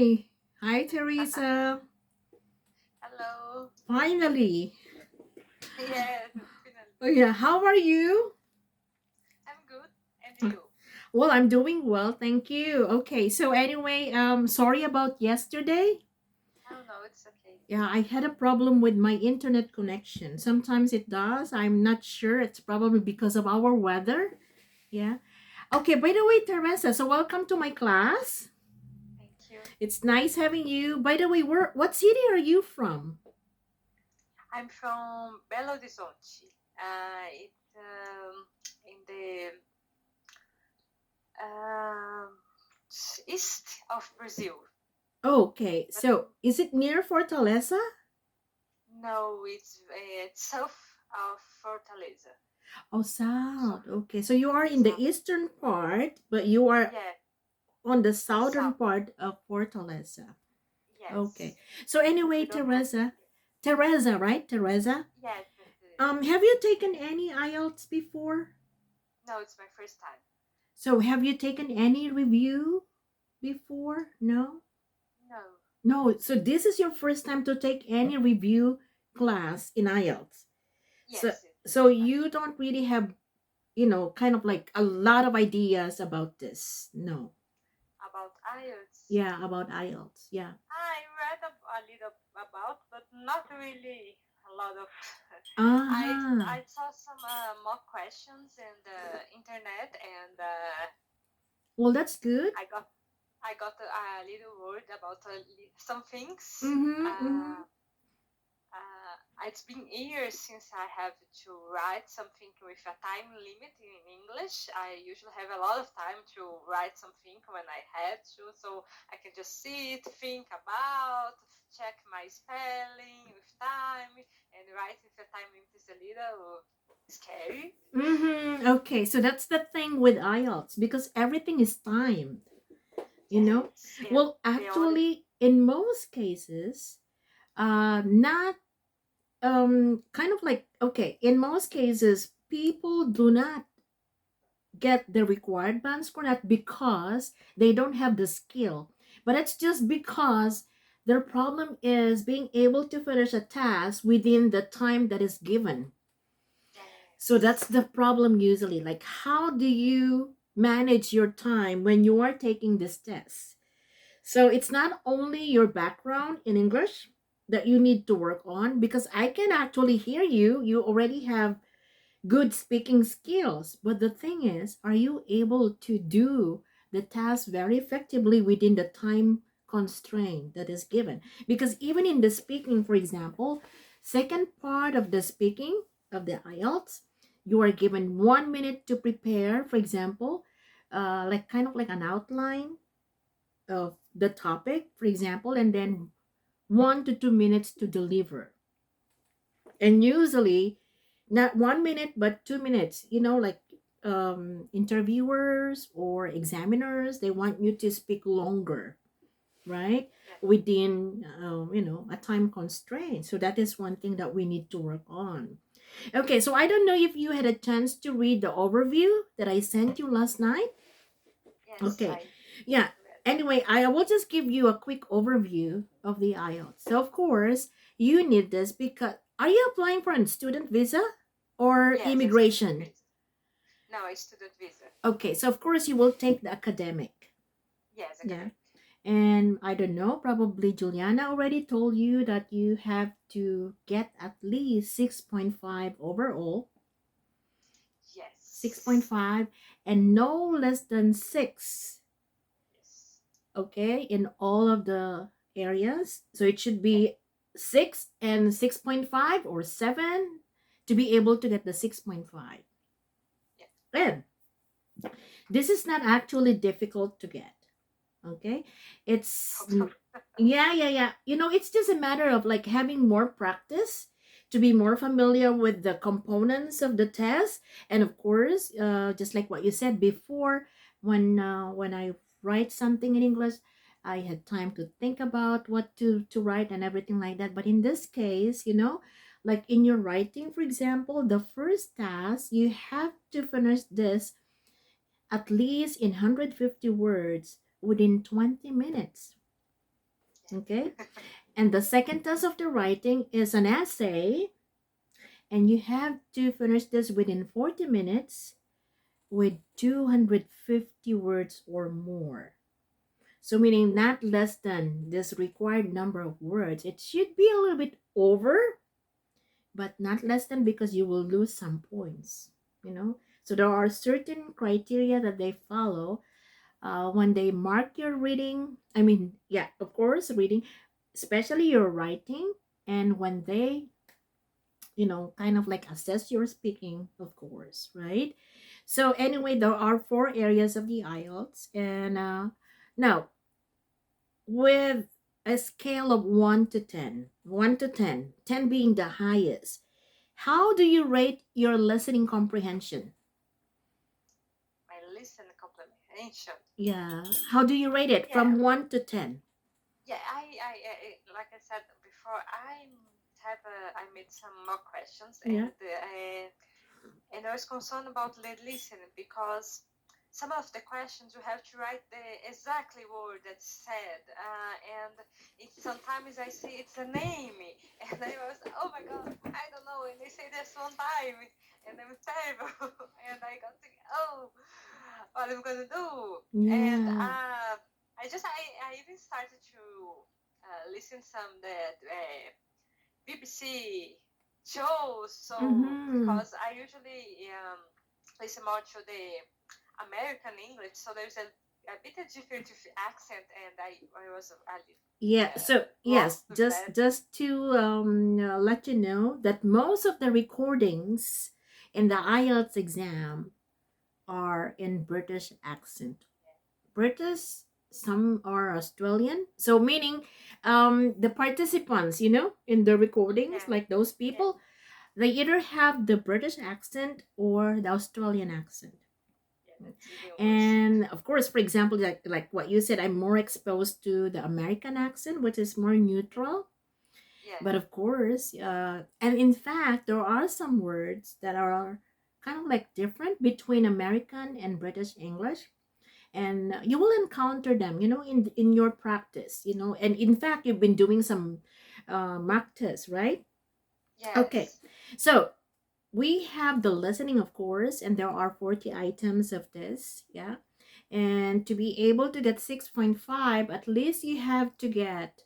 Hi, Teresa. Hello. Finally. Yes, finally. Oh, yeah. How are you? I'm good. And you? Well, I'm doing well, thank you. Okay, so anyway, sorry about yesterday. Oh no, it's okay. Yeah, I had a problem with my internet connection. Sometimes it does. I'm not sure. It's probably because of our weather. Yeah. Okay, by the way, Teresa, so welcome to my class. Thank you. It's nice having you. By the way, what city are you from? I'm from Belo Horizonte. It's in the um, east of Brazil. Okay, But so is it near Fortaleza? no, it's south of Fortaleza. Oh, So south. Okay. So you are in the south. eastern part, but you are Yeah, on the southern south. part of Fortaleza. Okay. Yes. So But anyway, we don't have. Teresa, right? Teresa. Yes, Have you taken any IELTS before? no, it's my first time. So have you taken any review before? No? No. No. So this is your first time to take any review class in IELTS. So Yes, it's the so first time. you don't really have, kind of like a lot of ideas about this. No. About IELTS. Yeah, about IELTS. Yeah. I read a little about, but not really a lot of. Uh-huh. I saw some mock questions in the internet, and Well, that's good. I got a little word about some things. Mm-hmm. Mm-hmm. It's been years since I have to write something with a time limit in English. I usually have a lot of time to write something when I had to, so I can just sit, think about, check my spelling with time, and write with a time limit is a little scary. Mm-hmm. Okay, so that's the thing with IELTS because everything is timed, you know? Yes, and Well, the only actually, in most cases, not kind of like okay, in most cases, people do not get the required band score not because they don't have the skill, but it's just because their problem is being able to finish a task within the time that is given. So that's yes, the problem usually. Like, how do you manage your time when you are taking this test? So it's not only your background in English that you need to work on because I can actually hear you. You already have good speaking skills. But the thing is, are you able to do the task very effectively within the time constraint that is given? Because even in the speaking, for example, second part of the speaking of the IELTS, you are given 1 minute to prepare, for example, like kind of like an outline of the topic, for example, and then 1 to 2 minutes to deliver. And usually not 1 minute but 2 minutes, like interviewers or examiners, they want you to speak longer, right, yes. within a time constraint. So that is one thing that we need to work on. Okay, so I don't know if you had a chance to read the overview that I sent you last night. Yes, Okay, I yeah. read. Anyway, I will just give you a quick overview of the IELTS. So, of course, you need this because are you applying for a student visa or Yes, a student immigration? visa. No, a student visa. Okay, so of course you will take the academic. Yes, Yeah. academic. And I don't know, probably Juliana already told you that you have to get at least 6.5 overall, Yes. 6.5, and no less than 6, Yes. okay, in all of the areas. So it should Yes. be 6 and 6.5 or 7 to be able to get the 6.5. Yes. And this is not actually difficult to get. Okay, it's Hope so. yeah, yeah, yeah. It's just a matter of like having more practice to be more familiar with the components of the test. And of course, just like what you said before, when I write something in English, I had time to think about what to write and everything like that. But in this case, like in your writing, for example, the first task, you have to finish this at least in 150 words within 20 minutes. Okay. And the second test of the writing is an essay, and you have to finish this within 40 minutes with 250 words or more. So, meaning not less than this required number of words. It should be a little bit over, but not less than, because you will lose some points, you know. So, there are certain criteria that they follow when they mark your reading. I mean, yeah, of course, reading, especially your writing, and when they, kind of like assess your speaking, of course, right? So, anyway, there are four areas of the IELTS, and now, with a scale of 1 to 10, 1 to 10, 10 being the highest, how do you rate your listening comprehension? My listen comprehension. Yeah. How do you rate it Yeah, from 1 to 10? yeah. Like I said before, I made some more questions, Yeah. and I was concerned about the listening because some of the questions you have to write the exactly word that's said, and sometimes I see it's a name, and I was, oh my god, I don't know, and they say this one time, and I'm terrible, and I got thinking, oh, what am I gonna do? And Yeah. I even started to listen some that BBC shows. So Mm-hmm. because I usually listen more to the American English, so there's a bit of different accent, and I was a Yeah. So lost yes, with just that. just to let you know that most of the recordings in the IELTS exam are in British accent. British, some are Australian. So meaning, the participants, in the recordings, Yeah, like those yeah, people, they either have the British accent or the Australian accent. yeah. That's even worse. And of course, for example, like what you said, I'm more exposed to the American accent, which is more neutral. Yeah, But of course, and in fact, there are some words that are kind of like different between American and British English, and you will encounter them, in your practice, and in fact, you've been doing some mock tests, right? Okay, yes, so we have the listening, of course, and there are 40 items of this, yeah. And to be able to get 6.5, at least you have to get,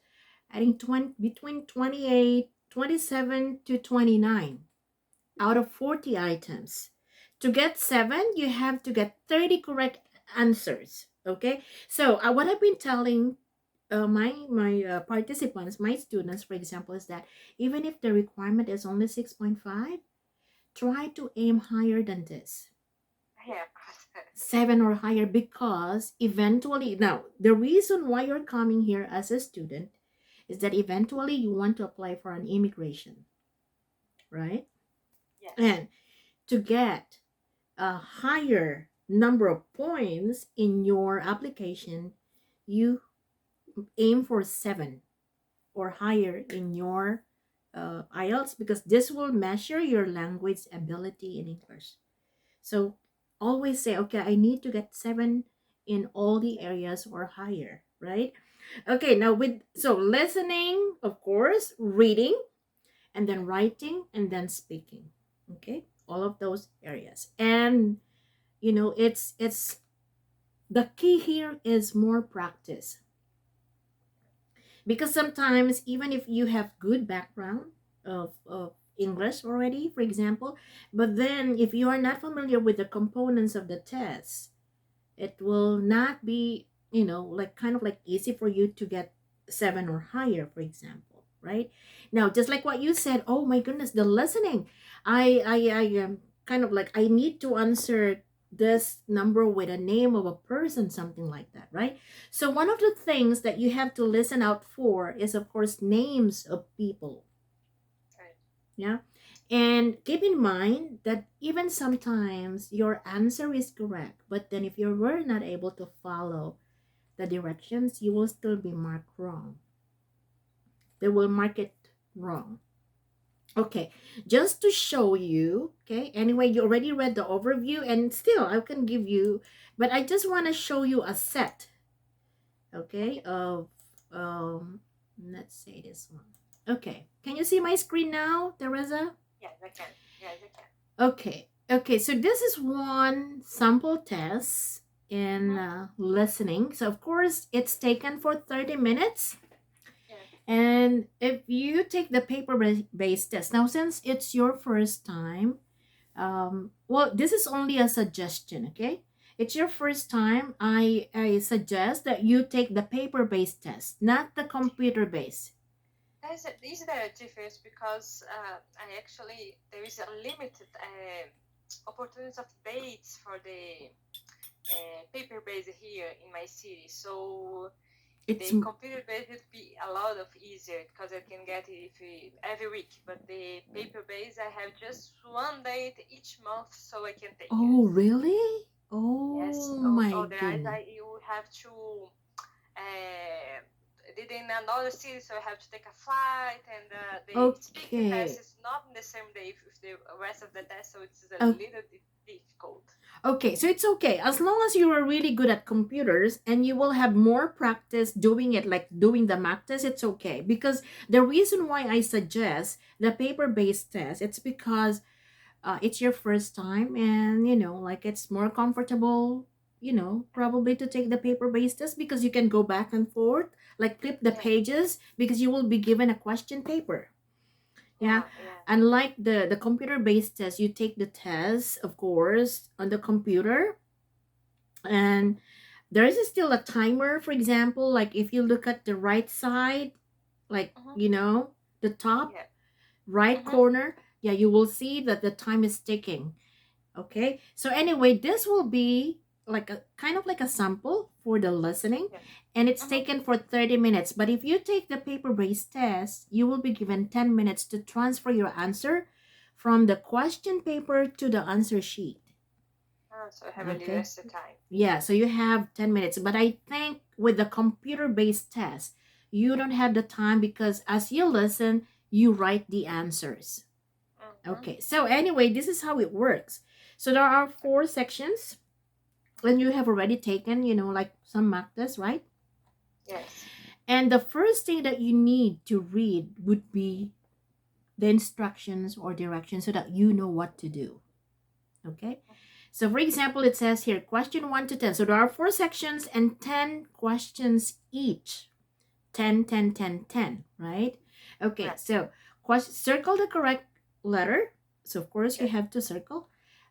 I think, between 28, 27 to 29 out of 40 items. To get 7, you have to get 30 correct answers. Okay, so what I've been telling my participants, my students, for example, is that even if the requirement is only 6.5, try to aim higher than this, yeah, 7 or higher, because eventually, now, the reason why you're coming here as a student is that eventually you want to apply for an immigration, right? yes, And to get a higher number of points in your application, you aim for 7 or higher in your IELTS, because this will measure your language ability in English. So always say, okay, I need to get 7 in all the areas or higher, right? Okay, now so listening, of course, reading, and then writing, and then speaking. Okay, all of those areas. And it's the key here is more practice, because sometimes even if you have good background of English already, for example, but then if you are not familiar with the components of the test, it will not be, like kind of like easy for you to get 7 or higher, for example, right? Now, just like what you said, oh my goodness, the listening, I am kind of like, I need to answer this number with a name of a person, something like that, right? So one of the things that you have to listen out for is, of course, names of people. right. Yeah. And keep in mind that even sometimes your answer is correct, but then if you were not able to follow the directions, you will still be marked wrong. They will mark it wrong. Okay, just to show you, okay, anyway, you already read the overview, and still I can give you, but I just want to show you a set, okay, Okay, of um Let's say this one. Okay. Can you see my screen now, Teresa? Yes, I can. Yes, I can. Okay. Okay. So this is one sample test in Mm-hmm. listening. So of course it's taken for 30 minutes. Yes. And if you take the paper-based test, now since it's your first time, well, this is only a suggestion, okay? It's your first time. I suggest that you take the paper-based test, not the computer-based. Is there a difference because I actually there is a limited opportunities of dates for the paper based here in my city. So It's the computer based would be a lot of easier because I can get it every week. But the paper based I have just one date each month, so I can take it. oh, really? Yes. Oh my Otherwise, goodness. you have to uh, did in another city, so I have to take a flight, and the speaking test Okay. is not in the same day with the rest of the test, so it's a Oh, little bit difficult. okay, so it's okay as long as you are really good at computers and you will have more practice doing it, like doing the mock test. It's okay because the reason why I suggest the paper-based test, it's because it's your first time and like it's more comfortable, probably to take the paper-based test because you can go back and forth, like flip the Yeah, pages because you will be given a question paper. Yeah. yeah, yeah. Unlike the computer based test, you take the test, of course, on the computer, and there is still a timer. For example, like if you look at the right side, like Mm-hmm. the top Yeah. right Mm-hmm. corner, yeah, you will see that the time is ticking. Okay. So anyway, this will be like a kind of like a sample for the listening, Yeah. and it's Mm-hmm. taken for 30 minutes. But if you take the paper-based test, you will be given 10 minutes to transfer your answer from the question paper to the answer sheet. So I have a little Okay. extra time. Yeah, so you have 10 minutes. But I think with the computer-based test, you don't have the time because as you listen, you write the answers. Mm-hmm. Okay. So anyway, this is how it works. So there are four sections and you have already taken, like some mock tests, right? Yes. And the first thing that you need to read would be the instructions or directions so that you know what to do. Okay. So, for example, it says here question 1 to 10. So, there are four sections and 10 questions each. 10, 10, 10, 10. Right? Okay. Right. So, circle the correct letter. So, of course, you Yes. have to circle.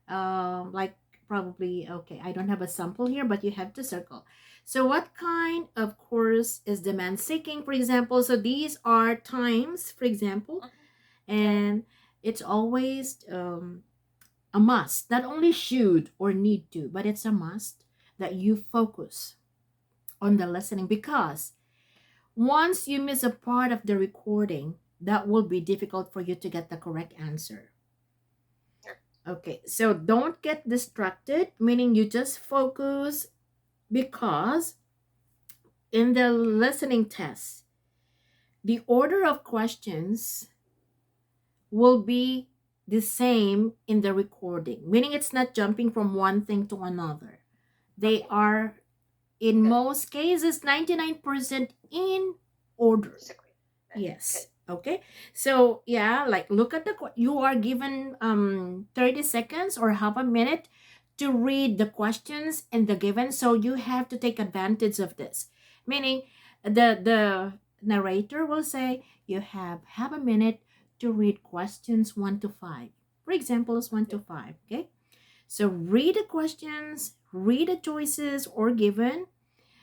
Like probably, okay, I don't have a sample here, but you have to circle. So what kind of course is demand seeking, for example? So these are times, for example, Mm-hmm. Yeah. and it's always a must, not only should or need to, but it's a must that you focus on the listening because once you miss a part of the recording, that will be difficult for you to get the correct answer. Yeah. Okay, so don't get distracted, meaning you just focus because in the listening test, the order of questions will be the same in the recording, meaning it's not jumping from one thing to another. They Okay. are, in Good. most cases, 99% in order. Disagree. Okay. Yes. Okay. So yeah, like look at you are given 30 seconds or half a minute to read the questions and the given. So you have to take advantage of this. Meaning the narrator will say you have half a minute to read questions 1 to 5. For example, it's 1 to Okay. 5. Okay. So read the questions, read the choices or given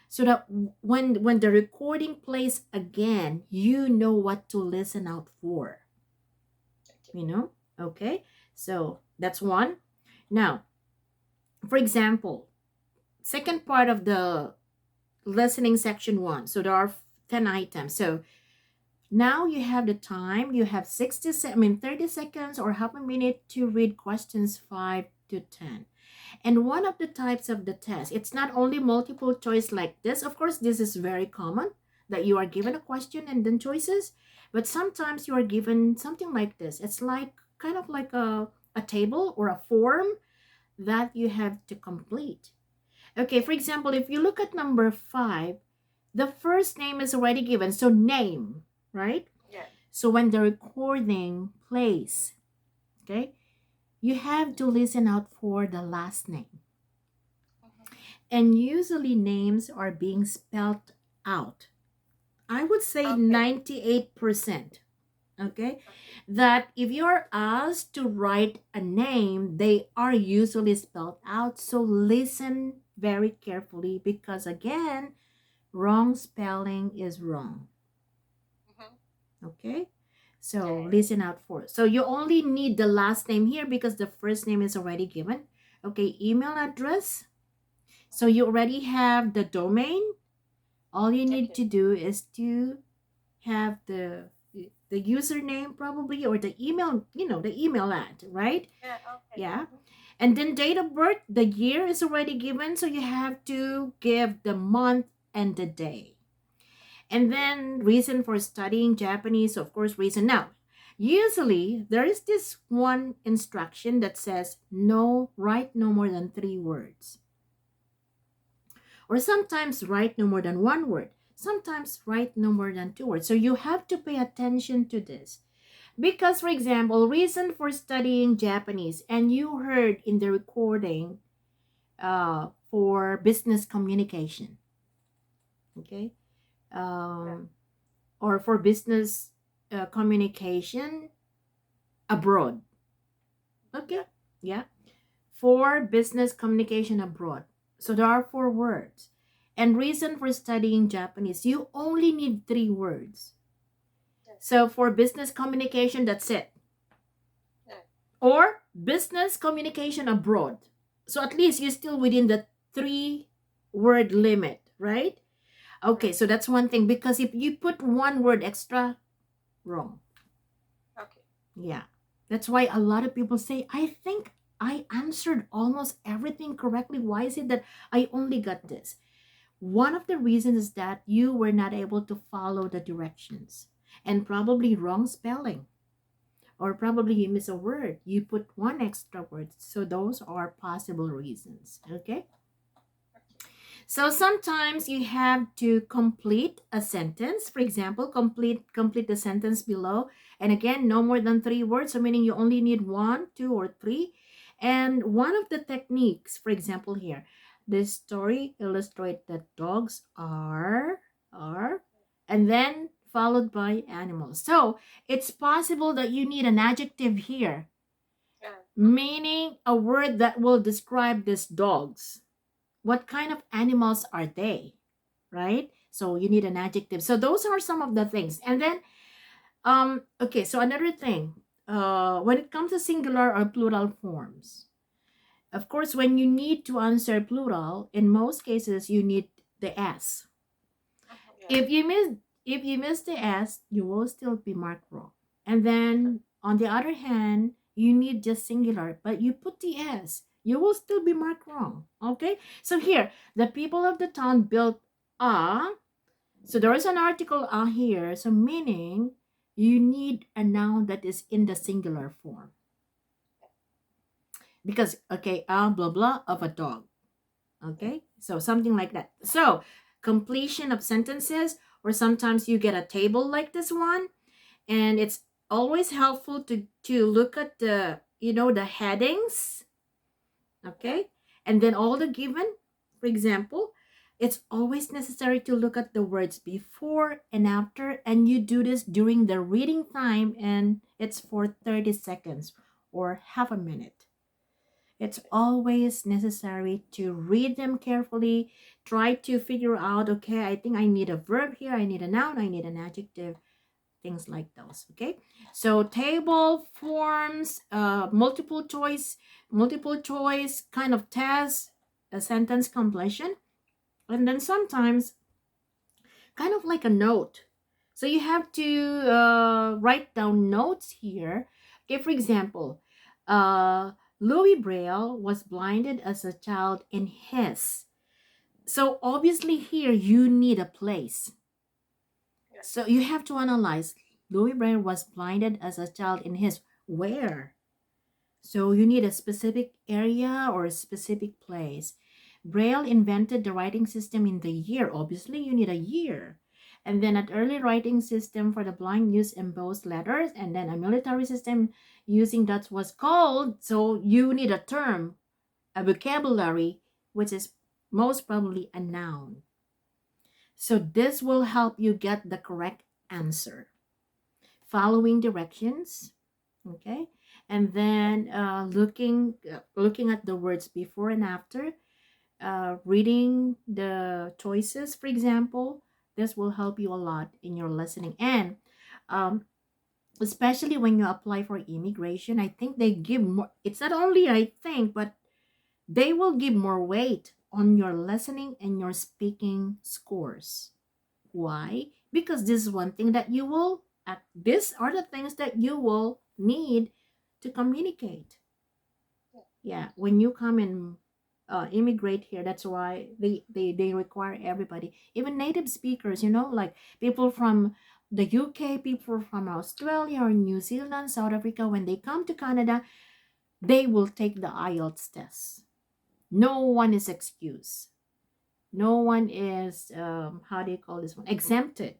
so that when the recording plays again you know what to listen out for, Okay. okay. So that's one. Now, for example, second part of the listening section 1, so there are 10 items. So now you have the time, you have 30 seconds or half a minute to read questions 5 to 10. And one of the types of the test, it's not only multiple choice like this. Of course, this is very common that you are given Okay. a question and then choices, but sometimes you are given something like this. It's like kind of like a table or a form that you have to complete. Okay, for example, if you look at number 5, the first name is already given. So name, right? Yeah. So when the recording plays, okay, you have to listen out for the last name. Mm-hmm. And usually names are being spelled out. I would say Okay. 98%. Okay, Okay. that if you're asked to write a name, they are usually spelled out. So listen very carefully because, again, wrong spelling is wrong. Mm-hmm. Okay, so Yeah. listen out for it. So you only need the last name here because the first name is already given. Okay, email address. So Mm-hmm. you already have the domain. All you need Okay. to do is to have the username probably, or the email, the email ad, right? Yeah. Okay. Yeah. Mm-hmm. And then date of birth, the year is already given, so you have to give the month and the day. And then reason for studying Japanese, of course, reason. Now, usually there is this one instruction that says no, write no more than 3 words. Or sometimes write no more than 1 word. Sometimes write no more than 2 words. So you have to pay attention to this. Because, for example, reason for studying Japanese, and you heard in the recording for business communication, okay? Yeah. Um, or for business communication abroad, okay? Yeah. Yeah. For business communication abroad. So there are 4 words. And reason for studying Japanese, you only need 3 words. Yeah. So for business communication, that's it. Yeah. Or business communication abroad. So at least you're still within the 3 word limit, right? Okay, Right. so that's one thing, because if you put 1 word extra, wrong. Okay. Yeah. That's why a lot of people say, I think I answered almost everything correctly. Why is it that I only got this? One of the reasons is that you were not able to follow the directions, and probably wrong spelling, or probably you miss a word. You put 1 extra word. So those are possible reasons. Okay. Okay. So sometimes you have to complete a sentence. For example, complete the sentence below. And again, no more than 3 words. So meaning you only need 1, 2, or 3. And one of the techniques, for example, here, this story illustrates that dogs are, and then followed by animals. So it's possible that you need an adjective here, Yeah. Mm-hmm. meaning a word that will describe these dogs. What kind of animals are they, right? So you need an adjective. So those are some of the things. And then okay, so another thing, when it comes to singular or plural forms, of course, when you need to answer plural, in most cases you need the s. Mm-hmm. Yeah. If you miss the s, you will still be marked wrong. And then on the other hand, you need just singular, but you put the s, you will still be marked wrong. Okay, so here, the people of the town built a. So there is an article here, so meaning you need a noun that is in the singular form, because okay, a blah blah of a dog. Okay, so something like that. So completion of sentences, or sometimes you get a table like this one, and it's always helpful to look at the headings. Yeah. Okay, and then all the given. For example, it's always necessary to look at the words before and after, and you do this during the reading time, and it's for 30 seconds or half a minute. It's always necessary to read them carefully. Try to figure out, okay, I think I need a verb here, I need a noun, I need an adjective, things like those. Okay, so table forms, multiple choice kind of test, a sentence completion, and then sometimes kind of like a note. So you have to write down notes here. Okay, for example, uh Louis Braille was blinded as a child in his. So obviously here you need a place. Yeah. So you have to analyze. Louis Braille was blinded as a child in his. Where? So you need a specific area or a specific place. Braille invented the writing system in the year. Obviously, you need a year. And then an early writing system for the blind used embossed letters, and then a military system using that was called. So you need a term, a vocabulary, which is most probably a noun. So this will help you get the correct answer. Following directions, okay, and then looking at the words before and after, reading the choices, for example. This will help you a lot in your listening. And um, especially when you apply for immigration, I think they give more. It's not only I think, but they will give more weight on your listening and your speaking scores. Why? Because this is one thing that you will, these are the things that you will need to communicate. Yeah, when you come and immigrate here, that's why they require everybody, even native speakers, like people from the UK, people from Australia or New Zealand, South Africa. When they come to Canada, they will take the IELTS test. No one is excused. No one is how do you call this one, exempted.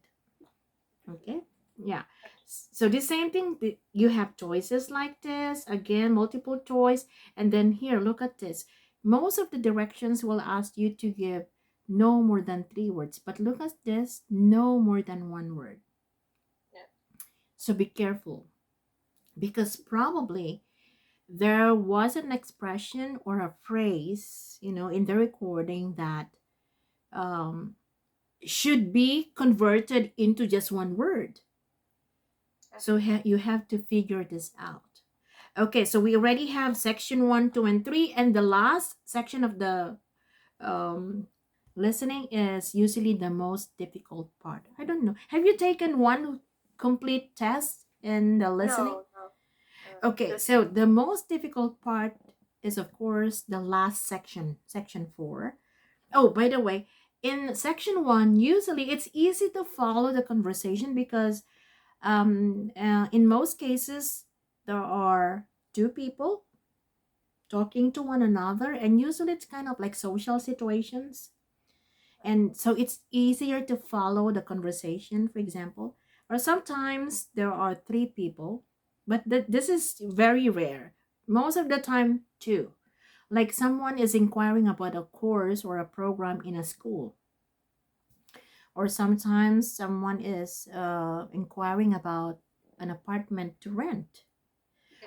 Okay. Yeah. So the same thing, you have choices like this, again, multiple choice. And then here, look at this. Most of the directions will ask you to give no more than 3 words, but look at this, no more than 1 word. Yeah. So be careful, because probably there was an expression or a phrase, in the recording that um, should be converted into just 1 word. So you have to figure this out. Okay, so we already have section 1, 2, and 3, and the last section of the um, listening is usually the most difficult part. I don't know. Have you taken one complete test in the listening? No. Okay, so the most difficult part is, of course, the last section, section 4. Oh, by the way, in section 1, usually it's easy to follow the conversation because in most cases, there are 2 people talking to one another, and usually it's kind of like social situations. And so it's easier to follow the conversation, for example. Or sometimes there are 3 people, but this is very rare. Most of the time, 2. Like someone is inquiring about a course or a program in a school, or sometimes someone is inquiring about an apartment to rent,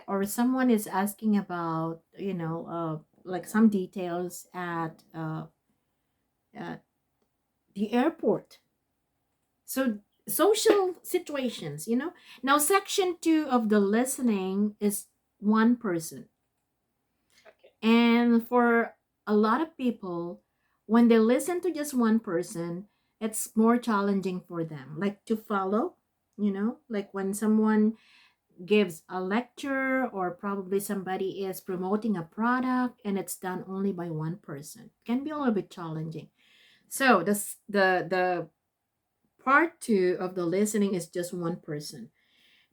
or someone is asking about like some details at the airport. So social situations. Now section 2 of the listening is 1 person. Okay. And for a lot of people, when they listen to just 1 person, it's more challenging for them, like to follow, like when someone gives a lecture, or probably somebody is promoting a product and it's done only by 1 person, it can be a little bit challenging. So the part 2 of the listening is just 1 person.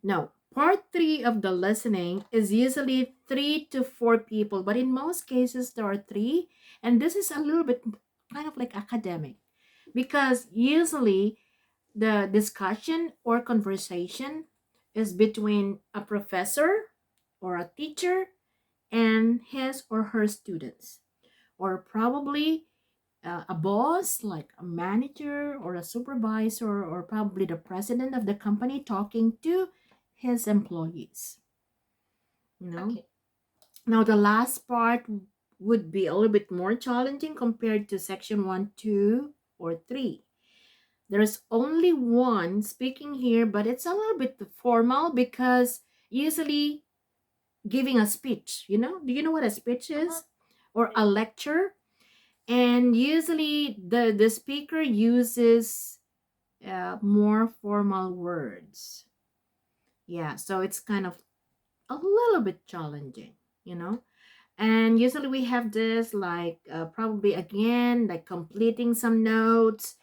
Now, part 3 of the listening is usually 3 to 4 people, but in most cases there are 3. And this is a little bit kind of like academic, because usually the discussion or conversation is between a professor or a teacher and his or her students, or probably a boss, like a manager or a supervisor, or probably the president of the company talking to his employees. Okay. Now the last part would be a little bit more challenging compared to section 1, 2, or 3. There's only one speaking here, but it's a little bit formal, because usually giving a speech, do you know what a speech is? Or a lecture? And usually the speaker uses more formal words. Yeah, so it's kind of a little bit challenging, you know? And usually we have this like probably again, like completing some notes.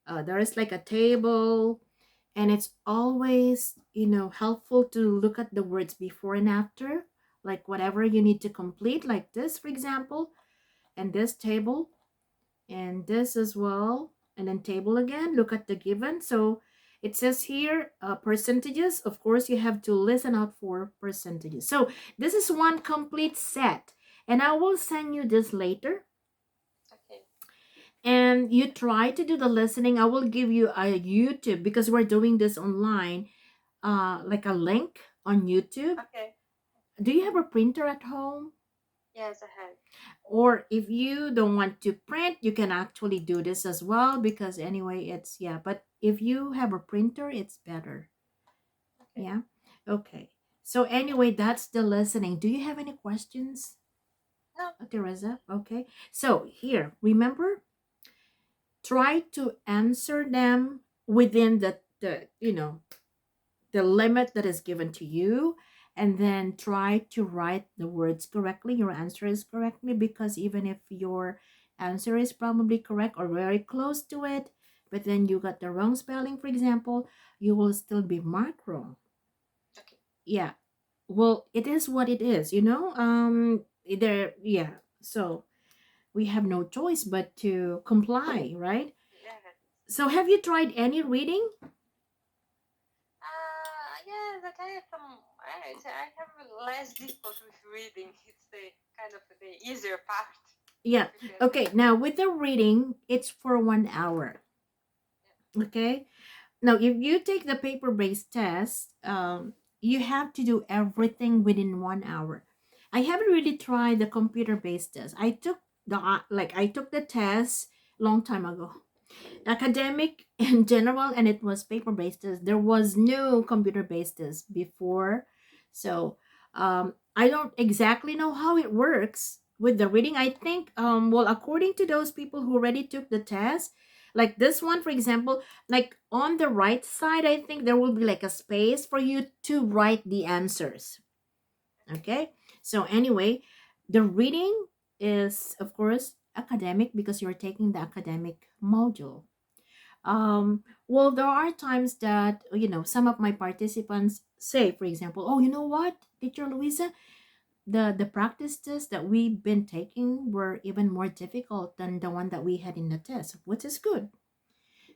There is like a table, and it's always, helpful to look at the words before and after, like whatever you need to complete, like this, for example, and this table. and this as well, and then table again. Look at the given. So it says here percentages. Of course, you have to listen out for percentages. So this is one complete set, and I will send you this later. Okay. And you try to do the listening. I will give you a YouTube, because we're doing this online, like a link on YouTube. Okay. Do you have a printer at home? Yes, I have. Or if you don't want to print, you can actually do this as well, because anyway, it's, yeah, but if you have a printer, it's better. Okay. Yeah. Okay. So anyway, that's the listening. Do you have any questions, No. Teresa? Okay. So here, remember, try to answer them within the the limit that is given to you, and then try to write the words correctly, your answer is correctly, because even if your answer is probably correct or very close to it, but then you got the wrong spelling, for example, you will still be marked wrong. Okay. Yeah, well, it is what it is, there, yeah. So we have no choice but to comply, right? Yeah. So have you tried any reading? Yeah, that I have I have less difficulty with reading. It's the kind of the easier part. Yeah. Because, Okay, now with the reading, it's for 1 hour. Okay. Now, if you take the paper-based test, you have to do everything within 1 hour. I haven't really tried the computer-based test. I took the test long time ago, academic in general, and it was paper-based test. There was no computer-based test before, so I don't exactly know how it works with the reading. I think well, according to those people who already took the test, like this one, for example, like on the right side, I think there will be like a space for you to write the answers. Okay, so anyway, the reading is, of course, academic, because you're taking the academic module. Well, there are times that, some of my participants say, for example, oh, you know what, teacher Louisa, the practice tests that we've been taking were even more difficult than the one that we had in the test, which is good.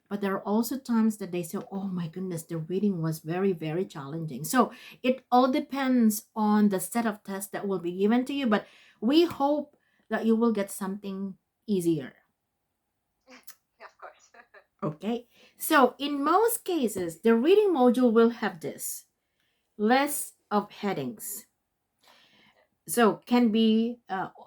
But there are also times that they say, oh my goodness, the reading was very, very challenging. So it all depends on the set of tests that will be given to you, but we hope that you will get something easier. of course. Okay, so in most cases, the reading module will have this less of headings. So can be,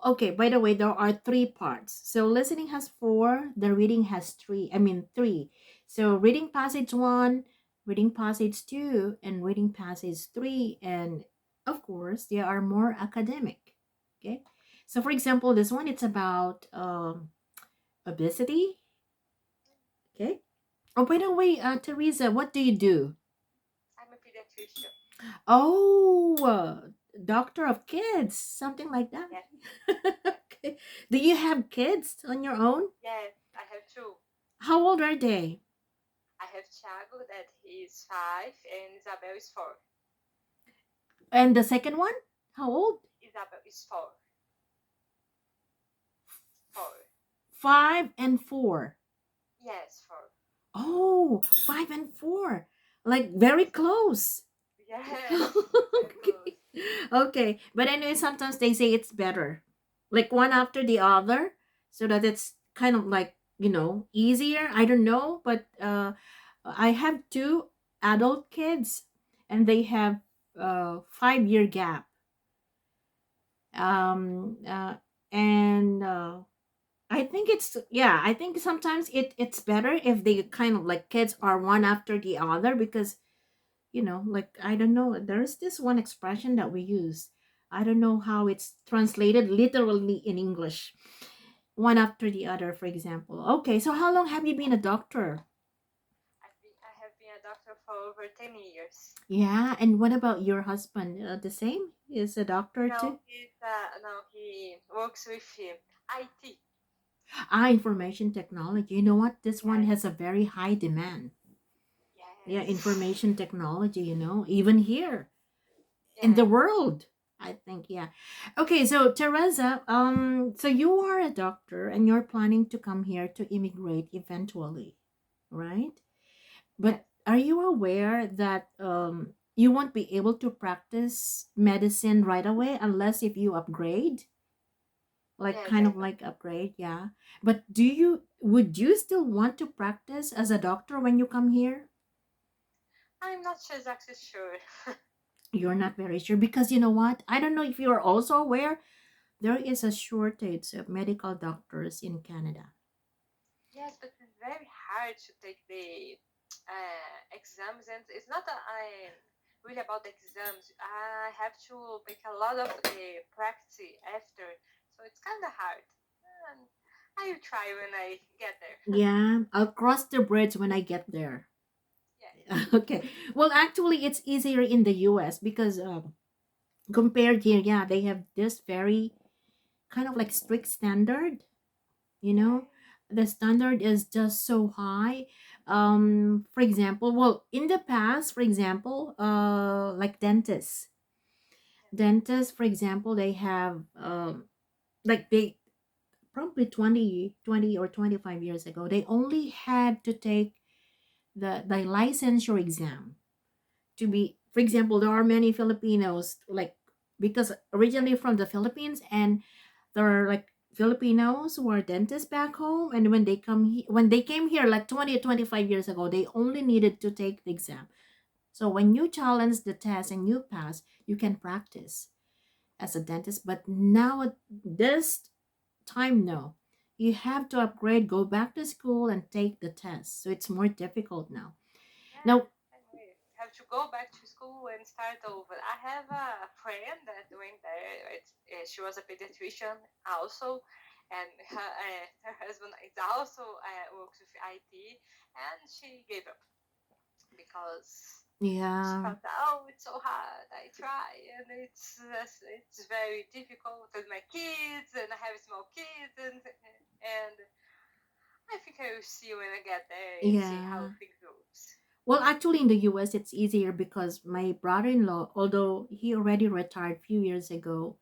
okay, by the way, there are 3 parts. So listening has 4, the reading has 3. So reading passage 1, reading passage 2, and reading passage 3. And of course, they are more academic. Okay, so for example, this one, it's about obesity. Okay. Oh, by the way, Teresa, what do you do? I'm a pediatrician. Oh, doctor of kids, something like that. Yeah. Okay. Do you have kids on your own? Yes, I have 2. How old are they? I have Thiago that is 5 and Isabel is 4. And the second one? How old? Isabel is 4. 4. 5 and 4. Yes, 4. Oh, 5 and 4. Like very close. Yes. Okay. Okay. But anyway, sometimes they say it's better. Like one after the other, so that it's kind of like, easier. I don't know, but I have 2 adult kids, and they have 5-year gap. Um and I think I think sometimes it's better if they kind of like kids are one after the other, because like, I don't know, there's this one expression that we use. I don't know how it's translated literally in English. One after the other, for example. Okay, so how long have you been a doctor? I have been a doctor for over 10 years. Yeah, and what about your husband? The same? Is a doctor too? No, he works with IT. Information technology. You know what? This one Yes. has a very high demand. Yeah, Yes. information technology, even here in the Yeah. world. I think, yeah. Okay, so Teresa, so you are a doctor and you're planning to come here to immigrate eventually, right? Yes, But are you aware that you won't be able to practice medicine right away unless if you upgrade? Like yes, kind I of know. like upgrade, yeah. But would you still want to practice as a doctor when you come here? I'm not sure exactly sure. You're not very sure because you know what? I don't know if you're also aware there is a shortage of medical doctors in Canada. Yes, but it's very hard to take the exams, and it's not that I really about the exams. I have to make a lot of practice after, so it's kind of hard. And I will try when I get there. Yeah, I'll cross the bridge when I get there. Yes, Okay. Well, actually, it's easier in the US because compared here, yeah, they have this very kind of like strict standard, you yeah, know. The standard is just so high. For example, well, in the past, for example, like dentists, for example, they have like they probably 20 or 25 years ago, they only had to take the licensure exam to be, for example, there are many Filipinos, like, because originally from the Philippines, and there are like Filipinos who are dentists back home, and when they came here like 20 or 25 years ago, they only needed to take the exam. So when you challenge the test and you pass, you can practice as a dentist. But now at this time, no, you have to upgrade, go back to school and take the test, so it's more difficult now. yeah. Now, Anyway, have to go back to school and start over. I have a friend that went there. She was a pediatrician also, and her husband is also works with IT, and she gave up because she yeah. thought, oh, it's so hard. I try, and it's very difficult with my kids, and I have small kids, and I think I will see when I get there and see how Yeah. things goes. Well, actually, in the US, it's easier because my brother in law, although he already retired a few years ago,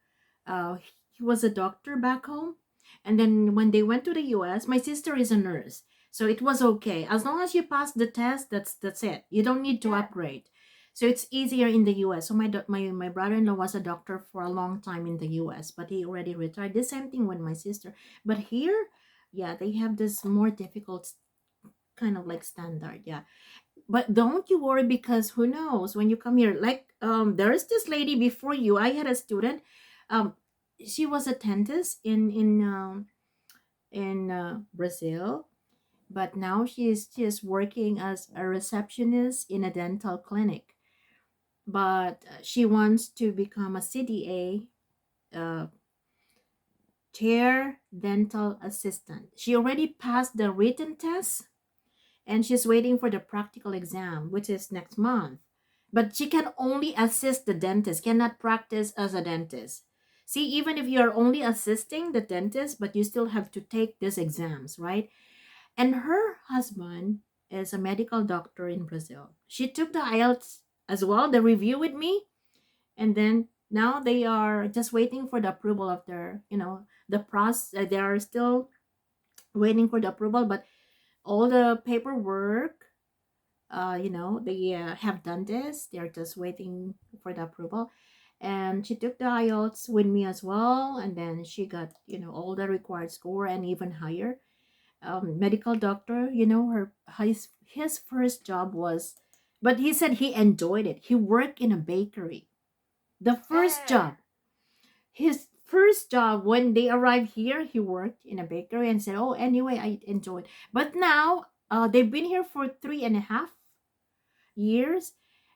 he was a doctor back home. And then when they went to the US, my sister is a nurse. So it was okay. As long as you pass the test, that's it. You don't need to Yeah. upgrade. So it's easier in the US. So my brother in law was a doctor for a long time in the US, but he already retired. The same thing with my sister. But here, yeah, they have this more difficult kind of like Yes. standard. Yeah, but don't you worry because who knows when you come here, like there is this lady before you. I had a student, um she was a dentist in Brazil, but now she is working as a receptionist in a dental clinic. But she wants to become a CDA, chair dental assistant. She already passed the written test and she's waiting for the practical exam, which is next month. But she can only assist the dentist, cannot practice as a dentist. See, even if you're only assisting the dentist, but you still have to take these exams, right? And her husband is a medical doctor in Brazil. She took the IELTS as well, the review with me, and then now they are just waiting for the approval of their, the process. They are still waiting for the approval, but all the paperwork, they have done this. They're just waiting for the approval. And she took the IELTS with me as well. And then she got, all the required score and even higher. Medical doctor, his first job was, but he said he enjoyed it. He worked in a bakery. The first Yeah. job, his first job when they arrived here, he worked in a bakery and said, oh, anyway, I enjoyed. But now, they've been here for 3.5 years.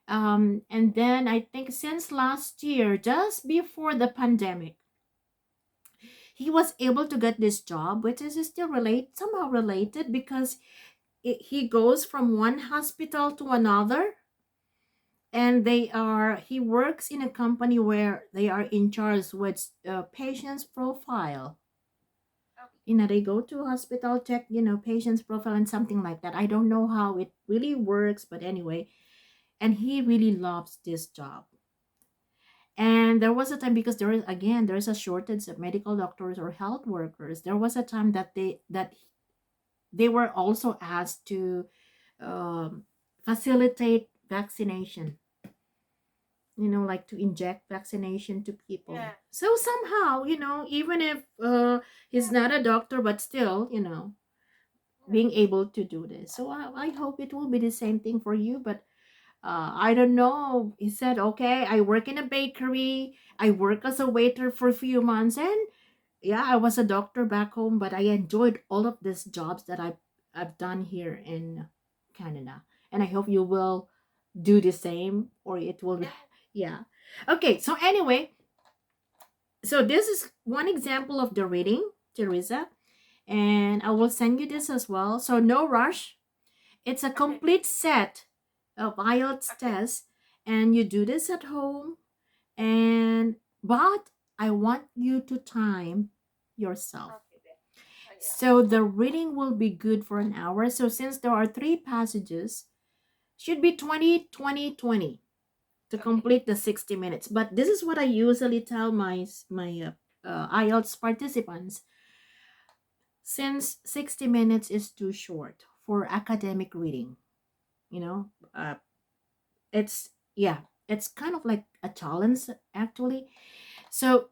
And then I think since last year, just before the pandemic, he was able to get this job, which is still somehow related because he goes from one hospital to another, and he works in a company where they are in charge with patient's profile. Okay. They go to hospital, check, patient's profile and something like that. I don't know how it really works, but anyway, and he really loves this job. And there was a time, because there is a shortage of medical doctors or health workers. There was a time that they were also asked to um, facilitate vaccination, like to inject vaccination to people. Yeah. So somehow, even if he's not a doctor, but still, Yeah. being able to do this. So I hope it will be the same thing for you. But I don't know. He said, okay, I work in a bakery. I work as a waiter for a few months. And yeah, I was a doctor back home, but I enjoyed all of these jobs that I've done here in Canada. And I hope you will do the same, or it will, Yeah. yeah. Okay, so anyway, so this is one example of the reading, Teresa. And I will send you this as well. So no rush. It's a Okay. complete set of IELTS Okay. tests, and you do this at home. And but I want you to time yourself. Okay then. Oh, yeah. So the reading will be good for an hour. So since there are 3 passages, should be 20, 20, 20 to Okay. complete the 60 minutes. But this is what I usually tell my IELTS participants. Since 60 minutes is too short for academic reading, you know, uh, it's yeah, it's kind of like a challenge actually. So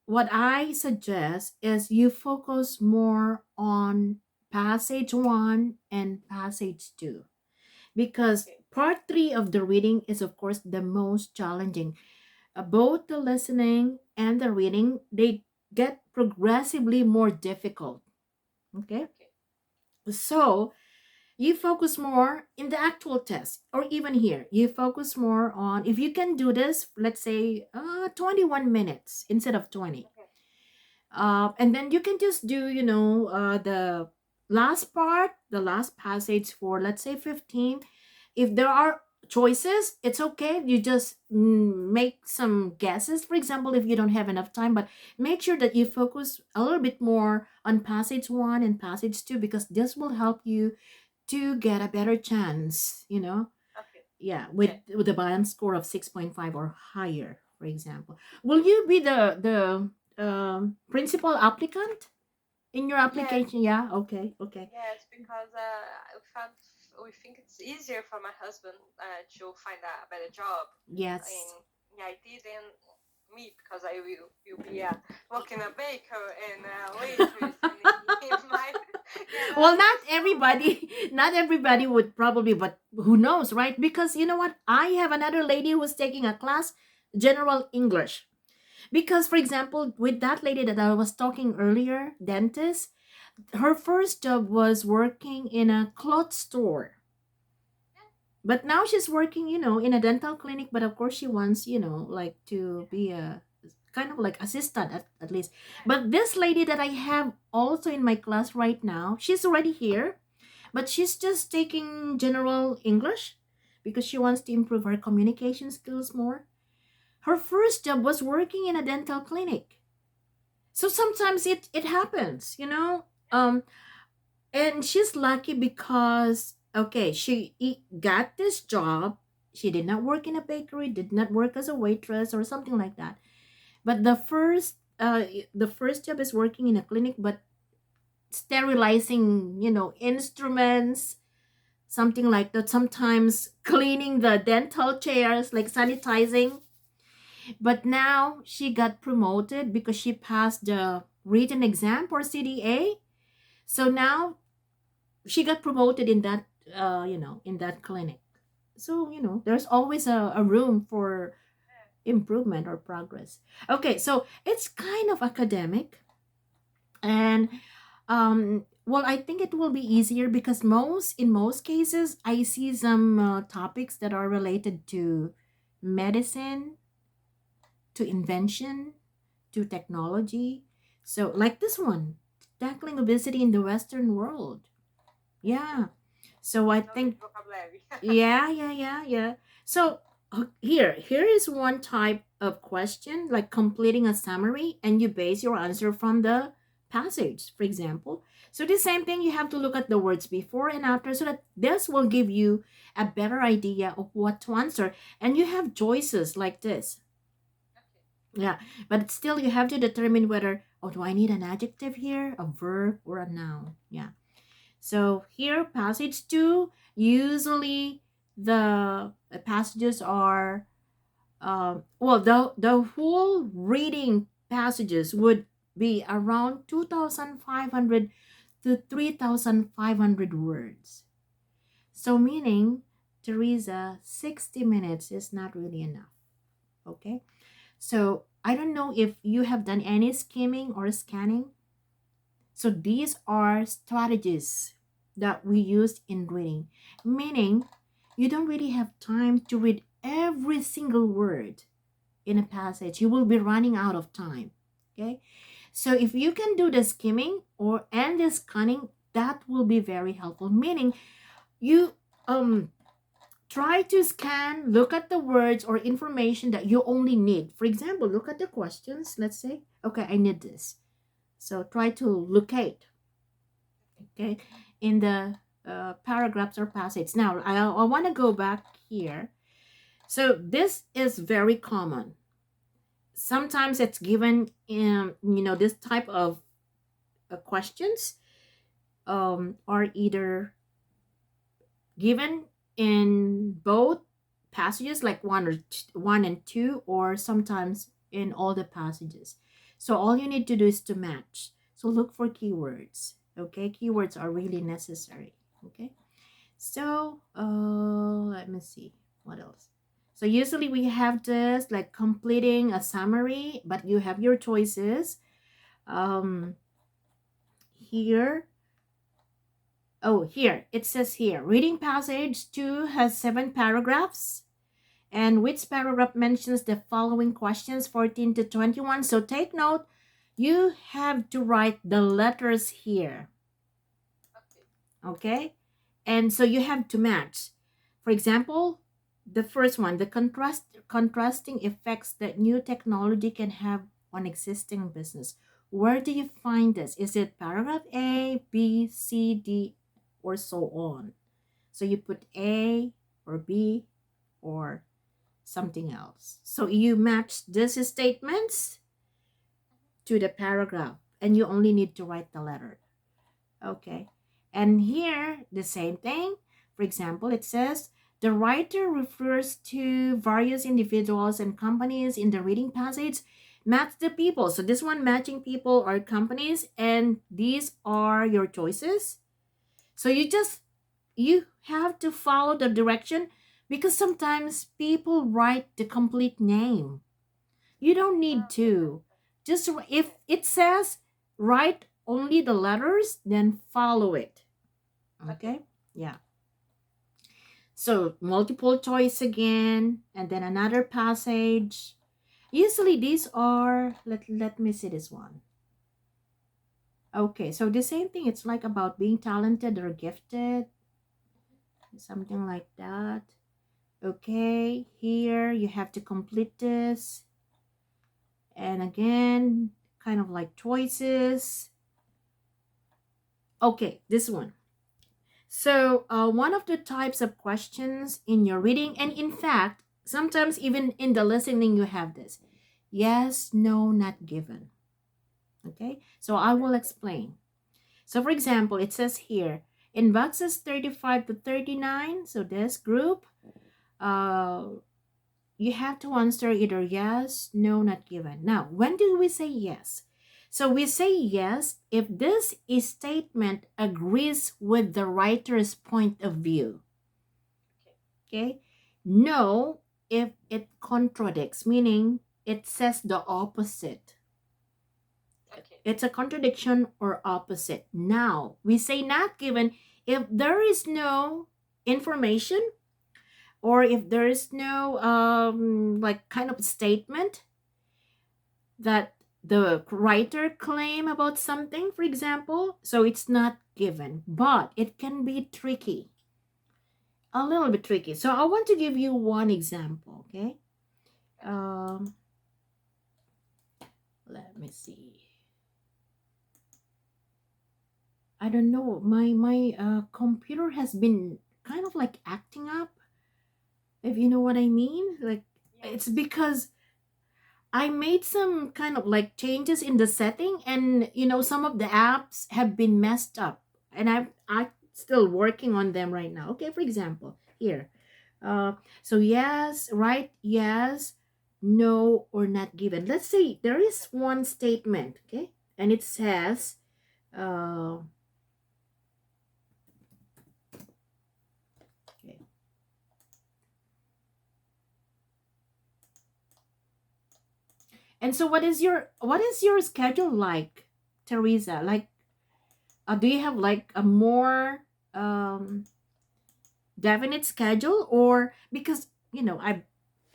what I suggest is you focus more on passage 1 and passage 2, because Okay. part 3 of the reading is of course the most challenging. Both the listening and the reading, they get progressively more difficult. Okay, Okay. so you focus more in the actual test, or even here you focus more on, if you can do this, let's say 21 minutes instead of 20. Okay. And then you can just do the last part, the last passage for, let's say, 15. If there are choices, it's okay, you just make some guesses, for example, if you don't have enough time. But make sure that you focus a little bit more on passage 1 and passage 2, because this will help you to get a better chance, Okay. yeah, Yeah. with a balance score of 6.5 or higher, for example. Will you be the principal applicant in your Yes. application? Yeah, okay, okay. Yes, because we think it's easier for my husband to find a better job, Yes. and yeah, I didn't me because I will be working a baker and a waitress, and he might get Well, another job. not everybody would probably, but who knows, right? Because you know what, I have another lady who's taking a class, general English. Because, for example, with that lady that I was talking earlier, dentist, her first job was working in a cloth store. But now she's working, in a dental clinic. But of course, she wants, like to be a kind of like assistant at least. But this lady that I have also in my class right now, she's already here, but she's just taking general English because she wants to improve her communication skills more. Her first job was working in a dental clinic. So sometimes it happens, and she's lucky because, okay, got this job. She did not work in a bakery, did not work as a waitress or something like that. But the first job is working in a clinic, but sterilizing, instruments, something like that, sometimes cleaning the dental chairs, like sanitizing. But now she got promoted because she passed the written exam for CDA. So now she got promoted in that in that clinic. So there's always a room for improvement or progress. Okay, so it's kind of academic. And well, I think it will be easier because in most cases I see some topics that are related to medicine, to invention, to technology. So like this one, tackling obesity in the Western world. Yeah. So I No big think, vocabulary. yeah, yeah, yeah, yeah. So here is one type of question, like completing a summary, and you base your answer from the passage, for example. So the same thing, you have to look at the words before and after, so that this will give you a better idea of what to answer. And you have choices like this. Yeah, but still you have to determine whether, oh, do I need an adjective here, a verb, or a noun? Yeah. So here, passage two, usually the passages are, well, the whole reading passages would be around 2,500 to 3,500 words. So meaning, Teresa, 60 minutes is not really enough. Okay. So I don't know if you have done any skimming or scanning. So these are strategies that we use in reading, meaning you don't really have time to read every single word in a passage. You will be running out of time. Okay. So if you can do the skimming or and the scanning, that will be very helpful. Meaning you try to scan, look at the words or information that you only need. For example, look at the questions. Let's say, okay, I need this. So try to locate, okay, in the paragraphs or passages. Now, I want to go back here. So this is very common. Sometimes it's given in, this type of questions are either given in both passages like one and two, or sometimes in all the passages. So all you need to do is to match. So look for keywords. Okay, keywords are really necessary. Okay, so let me see what else. So usually we have this like completing a summary, but you have your choices. Here, oh, here it says here, reading passage 2 has 7 paragraphs, and which paragraph mentions the following questions 14 to 21. So take note, you have to write the letters here. Okay, and so you have to match. For example, the first one, the contrasting effects that new technology can have on existing business. Where do you find this? Is it paragraph A, B, C, D, or so on? So you put A or B or something else. So you match these statements to the paragraph, and you only need to write the letter. Okay. And here, the same thing. For example, it says the writer refers to various individuals and companies in the reading passage. Match the people. So this one, matching people or companies, and these are your choices. So you have to follow the direction, because sometimes people write the complete name. You don't need to. Just if it says write only the letters, then follow it. Okay? Yeah. So multiple choice again, and then another passage. Usually these are, let me see this one. Okay, so the same thing, it's like about being talented or gifted, something like that. Okay, here you have to complete this. And again, kind of like choices. Okay, this one. So one of the types of questions in your reading, and in fact, sometimes even in the listening, you have this. Yes, no, not given. Okay, so I will explain. So for example, it says here, in boxes 35 to 39, so this group, uh, you have to answer either yes, no, not given. Now, when do we say yes? So we say yes if this statement agrees with the writer's point of view. Okay. No if it contradicts, meaning it says the opposite. Okay. It's a contradiction or opposite. Now, we say not given if there is no information, or if there is no like kind of statement that the writer claim about something, for example. So it's not given, but it can be tricky, a little bit tricky. So I want to give you one example. Okay, um let me see. I don't know, my computer has been kind of like acting up, if you know what I mean. Like, it's Yes. because I made some kind of like changes in the setting, and some of the apps have been messed up, and I still working on them right now. Okay, for example, here. Uh, so yes, right, yes, no, or not given. Let's say there is one statement, okay, and it says, uh, okay. And so what is your schedule like, Teresa? Like, do you have like a more um definite schedule, or because I've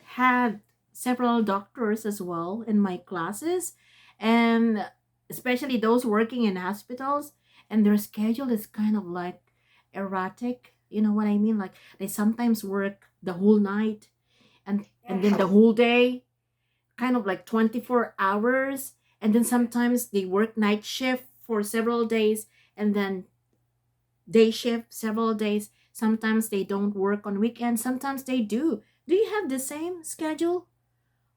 had several doctors as well in my classes, and especially those working in hospitals, and their schedule is kind of like erratic, you know what I mean, like they sometimes work the whole night, and then the Yes. whole day, kind of like 24 hours, and then sometimes they work night shift for several days, and then day shift several days. Sometimes they don't work on weekends, sometimes they do. Do you have the same schedule,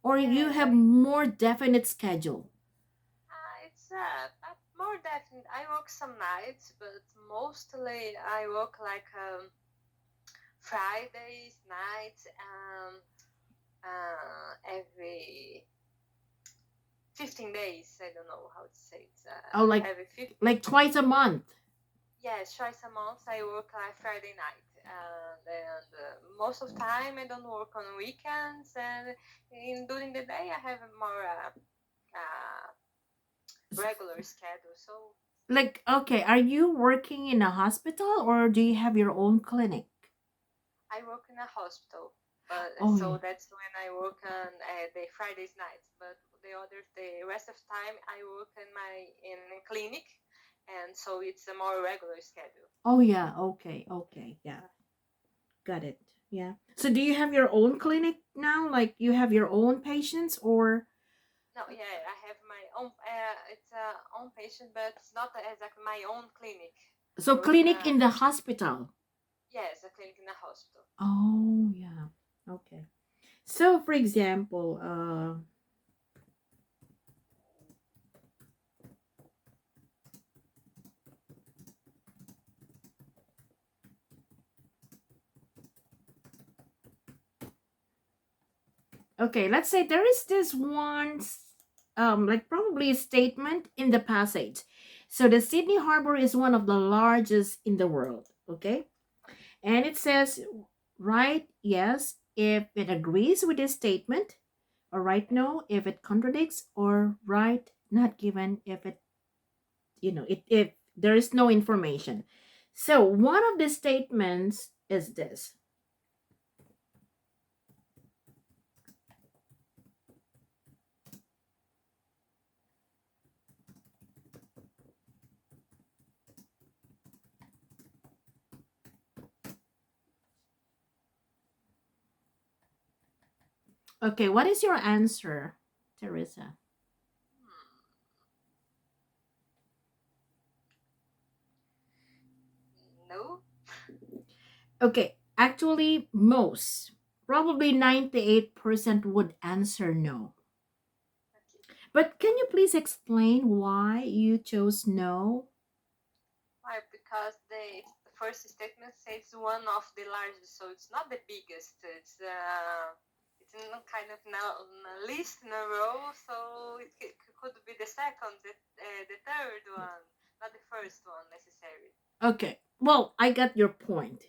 or you Yes, have more definite schedule? it's more definite. I work some nights, but mostly I work like Fridays nights, every 15 days. I don't know how to say it. Oh, like Every 15. twice a month? Yes, twice a month I work like Friday night, and most of the time I don't work on weekends, and during the day I have a more regular schedule. So Like, okay, are you working in a hospital, or do you have your own clinic? I work in a hospital, but Oh yeah. so that's when I work on the Fridays nights. But the rest of the time I work in a clinic, and so it's a more regular schedule. Oh yeah, okay, okay, yeah, got it. Yeah, so do you have your own clinic now, like you have your own patients, or No, yeah, I have my own. It's own patient, but it's not exactly my own clinic. I so work in clinic a in the hospital? yes, a clinic in a hospital. Oh yeah, okay. So for example, okay, let's say there is this one, like probably a statement in the passage. So the Sydney Harbor is one of the largest in the world. Okay, and it says, right, yes, if it agrees with this statement, or right, no, if it contradicts, or right, not given, if it, if there is no information. So one of the statements is this. Okay, what is your answer, Teresa? No. Okay, actually, most, probably 98% would answer no. Okay. But can you please explain why you chose no? Why? Because the first statement says one of the largest, so it's not the biggest. It's in a kind of list in a row, so it could be the second, the third one, not the first one necessarily. Okay, well, I got your point.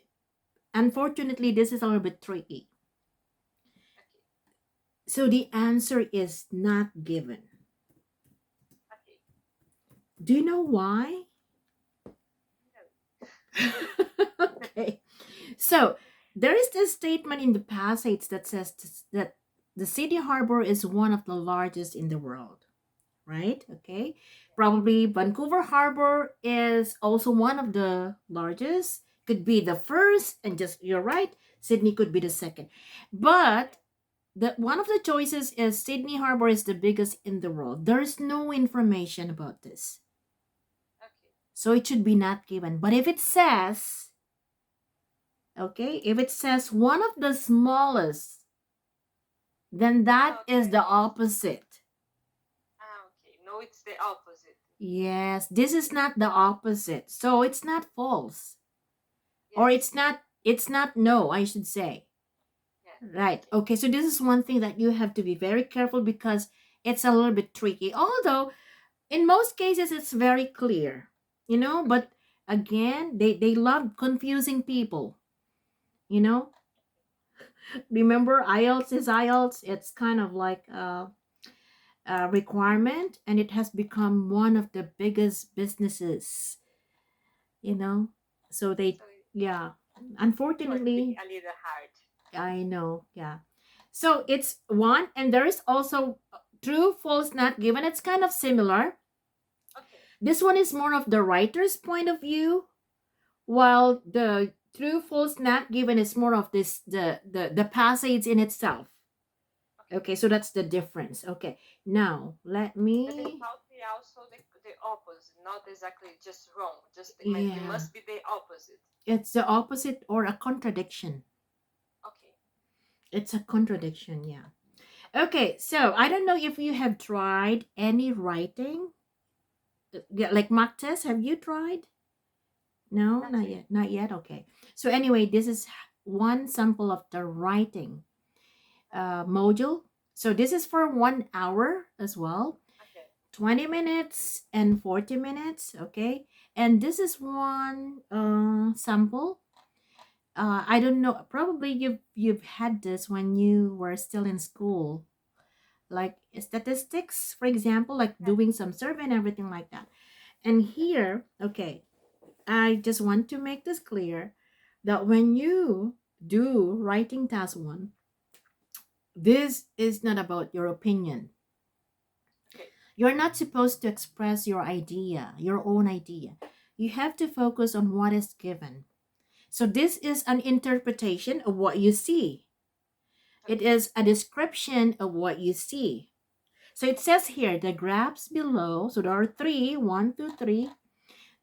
Unfortunately, this is a little bit tricky. Okay. So the answer is not given. Okay. Do you know why? Okay. So there is this statement in the passage that says that the Sydney Harbor is one of the largest in the world, right? Okay. Probably Vancouver Harbor is also one of the largest, could be the first, and just you're right, Sydney could be the second. But the one of the choices is Sydney Harbor is the biggest in the world. There is no information about this. Okay. So it should be not given. But if it says, okay, if it says one of the smallest, then that is Okay. the opposite. So it's the opposite. Yes, this is not the opposite. So it's not false. Or Yes. it's not no, I should say. Yeah. Right. Okay. Okay, so this is one thing that you have to be very careful because it's a little bit tricky. Although in most cases it's very clear, Okay. but again, they love confusing people, you know. Remember, IELTS is IELTS. It's kind of like a requirement, and it has become one of the biggest businesses, you know. So they, So yeah, it was being unfortunately, a little hard. I know, yeah. So it's one, and there is also true, false, not given. It's kind of similar. Okay. This one is more of the writer's point of view, while the true, false, not given is more of this the passage in itself. Okay. Okay, so that's the difference. Okay, now let But they me. taught me also the opposite, not exactly just wrong. Just it Yeah, must be the opposite. it's the opposite or a contradiction. Okay. It's a contradiction, yeah. Okay. Okay, so I don't know if you have tried any writing. Yeah, like mock test. Have you tried? No, Not not really. yet. Not yet. Okay. So anyway, this is one sample of the writing Okay. module. So this is for 1 hour as well. Okay. 20 minutes and 40 minutes. Okay. And this is one sample. I don't know. Probably you've had this when you were still in school, like statistics, for example, like Yeah. doing some survey and everything like that. And Yeah. here, okay, I just want to make this clear that when you do writing task one, this is not about your opinion. Okay. You're not supposed to express your idea, your own idea. You have to focus on what is given. So this is an interpretation of what you see. It Okay. is a description of what you see. So it Okay. says here the graphs below. So there are three, 1, 2, 3.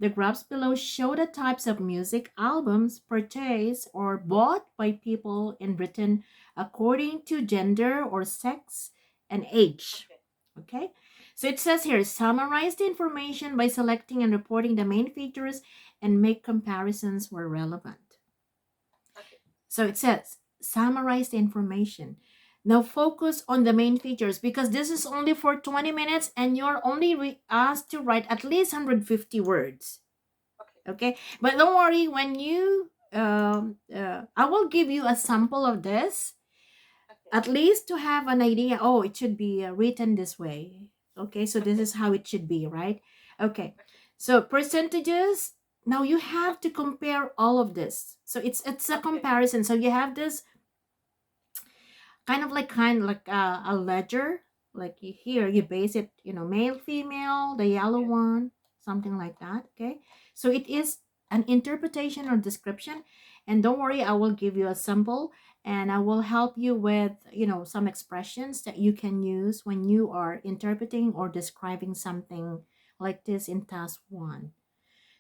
The graphs below show the types of music albums purchased or bought by people in Britain according to gender or sex and age. Okay. Okay? So it says here summarize the information by selecting and reporting the main features and make comparisons where relevant. Okay. So it says summarize the information. Now focus on the main features because this is only for 20 minutes and you're only asked to write at least 150 words. Okay. Okay, but don't worry, when you I will give you a sample of this, Okay. at least to have an idea. Oh, it should be written this way. Okay, so this Okay. is how it should be, right? Okay, Okay. so percentages. Now you have to compare all of this. So it's a Okay. comparison. So you have this kind of like a ledger. Like here, you base it, male, female, the yellow Yes. one, something like that. Okay, so it is an interpretation or description, and don't worry, I will give you a sample, and I will help you with some expressions that you can use when you are interpreting or describing something like this in task one.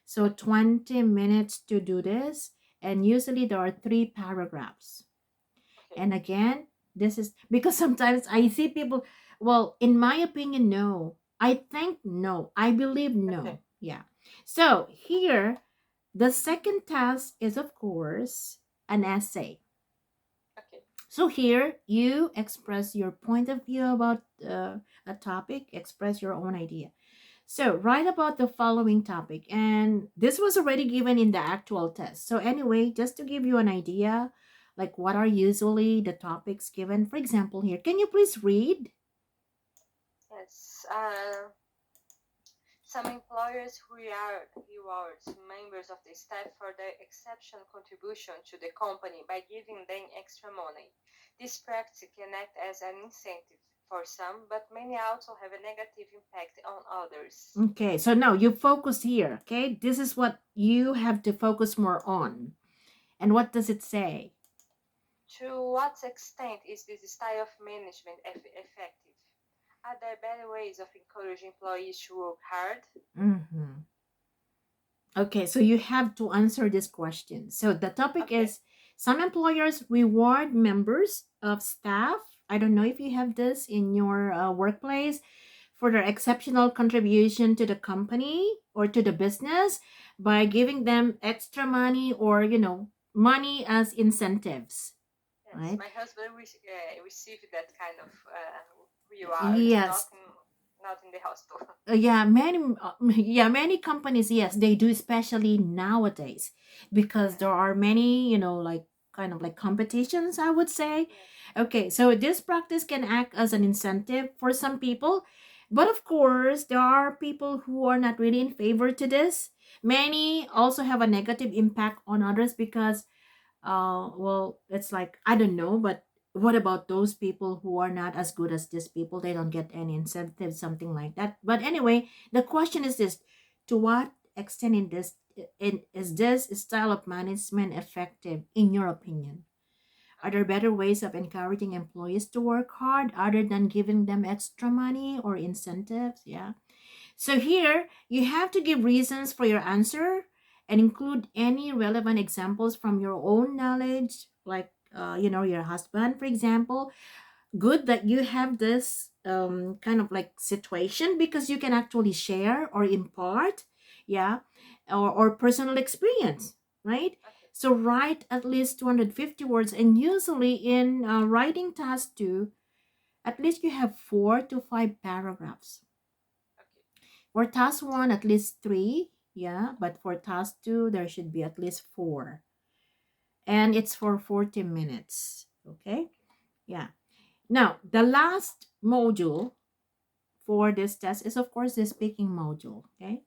So Okay. 20 minutes to do this, and usually there are 3 paragraphs. Okay. And again, this is because sometimes I see people, well, in my opinion, no. I think no. I believe Okay. no. Yeah. So here, the second task is, of course, an essay. Okay. So here, you express your point of view about a topic, express your own idea. So write about the following topic. And this was already given in the actual test. So anyway, just to give you an idea, like what are usually the topics given. For example, here, can you please read? Yes. Some employers rewards members of the staff for their exceptional contribution to the company by giving them extra money. This practice can act as an incentive for some, but many also have a negative impact on others. Okay, so now you focus here. Okay, this is what you have to focus more on. And what does it say? To what extent is this style of management effective? Are there better ways of encouraging employees to work hard? Mm-hmm. Okay, so you have to answer this question. So the topic Okay. is some employers reward members of staff. I don't know if you have this in your workplace for their exceptional contribution to the company or to the business by giving them extra money or, money as incentives, Yes, right? my husband received that kind of reward, Yes. not in the hospital. Yeah, many companies, yes, they do, especially nowadays, because Yeah. there are many, like kind of like competitions, I would say. Yeah. Okay, so this practice can act as an incentive for some people, but of course, there are people who are not really in favor to this. Many also have a negative impact on others because well, it's like, I don't know, but what about those people who are not as good as these people? They don't get any incentive, something like that. But anyway, the question is this: to what extent is this style of management effective in your opinion? Are there better ways of encouraging employees to work hard other than giving them extra money or incentives? Yeah. So here, you have to give reasons for your answer and include any relevant examples from your own knowledge, like, your husband, for example. Good that you have this kind of like situation because you can actually share or impart, yeah, or personal experience, right? Okay. So write at least 250 words, and usually in writing task 2, at least you have 4 to 5 paragraphs. Okay. For task 1, at least 3. Yeah, but for task 2, there should be at least 4. And it's for 40 minutes. Okay? Yeah. Now, the last module for this test is, of course, the speaking module. Okay?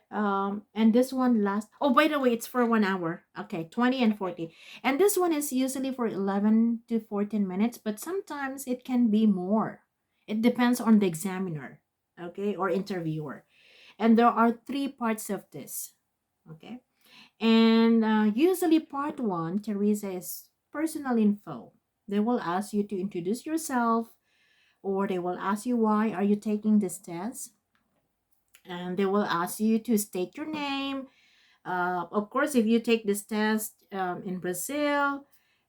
And this one lasts, oh, by the way, it's for 1 hour. Okay, 20 and Okay. 40. And this one is usually for 11 to 14 minutes, but sometimes it can be more. It depends on the examiner, okay, or interviewer. And there are 3 parts of this, okay. And usually part 1, Teresa, is personal info. They will ask you to introduce yourself, or they will ask you why are you taking this test, and they will ask you to state your name. Of course, if you take this test in Brazil,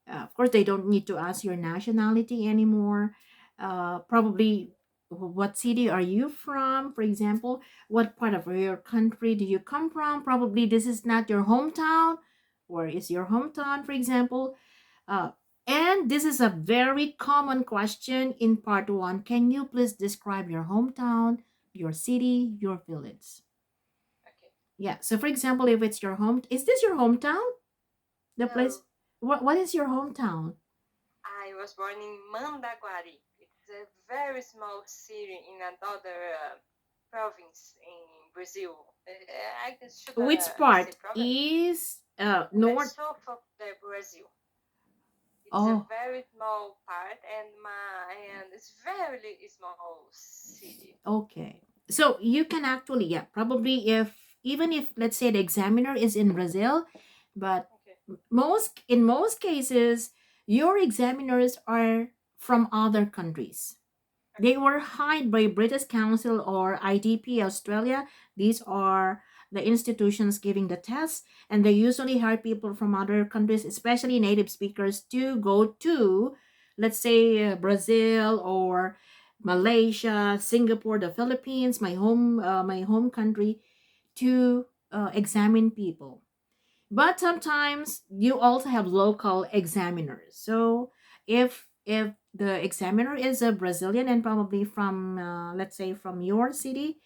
of course, they don't need to ask your nationality anymore. Probably, what city are you from? For example, what part of your country do you come from? Probably this is not your hometown, or is your hometown, for example. Uh, and this is a very common question in part 1. Can you please describe your hometown, your city, your village? Okay. Yeah. So for example, if it's your home, is this your hometown? The place. No, What is your hometown? I was born in Mandaguari. It's a very small city in another province in Brazil. I should Which say part province. is The north? south of the Brazil. It's a Oh, very small part, and it's very small city. okay. So you can actually, yeah, probably, if even if, let's say, the examiner is in Brazil, but Okay. in most cases your examiners are from other countries. They Okay. were hired by British Council or IDP Australia. These are the institutions giving the test, and they usually hire people from other countries, especially native speakers, to go to, let's say, Brazil or Malaysia, Singapore, the Philippines, my home country, to examine people. But sometimes you also have local examiners. So if the examiner is a Brazilian and probably from, let's say, from your city,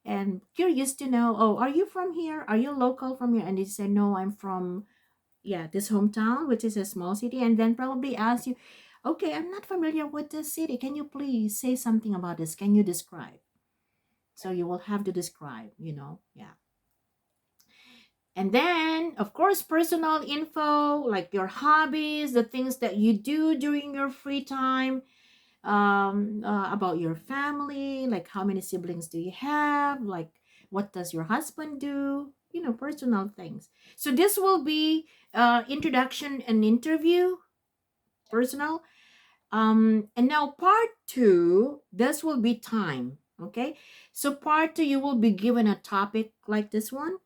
and curious to know, oh, are you from here, are you local from here, and they say, no, I'm from, yeah, this hometown, which is a small city, and then probably ask you, okay, I'm not familiar with this city, can you please say something about this, can you describe? So you Okay. will have to describe, yeah. And then, of course, personal info like your hobbies, the things that you do during your free time, about your family, like how many siblings do you have, like what does your husband do, personal things. So this will be introduction and interview, personal. And now part 2, this will be time. Okay, so part 2, you will be given a topic like this one,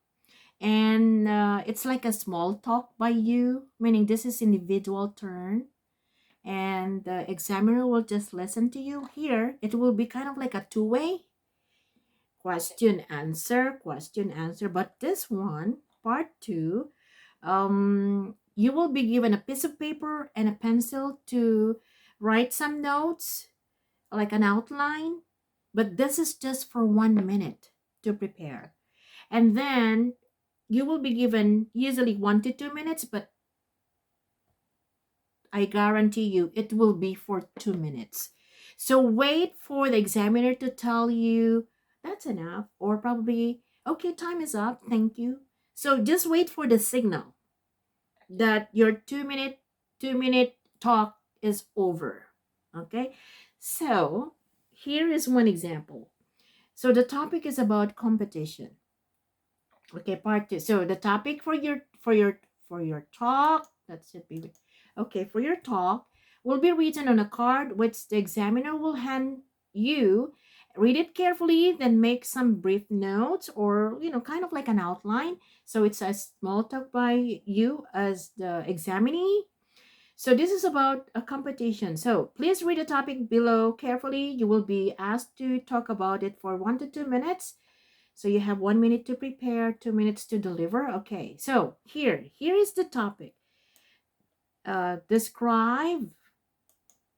and it's like a small talk by you, meaning this is individual turn, and the examiner will just listen to you. Here it will be kind of like a two-way, question answer. But this one, part two, you will be given a piece of paper and a pencil to write some notes, like an outline. But this is just for 1 minute to prepare. And then you will be given usually 1 to 2 minutes, but I guarantee you it will be for 2 minutes. So wait for the examiner to tell you that's enough, or probably, okay, time is up, thank you. So just wait for the signal that your 2 minute talk is over. Okay, so here is one example. So the topic is about competition. Okay, part two. So the topic for your talk, that should be okay, for your talk will be written on a card which the examiner will hand you. Read it carefully, then make some brief notes, or kind of like an outline. So it's a small talk by you as the examinee. So this is about a competition. So please read the topic below carefully. You will be asked to talk about it for 1 to 2 minutes. So you have 1 minute to prepare, 2 minutes to deliver. Okay, so here is the topic. Describe,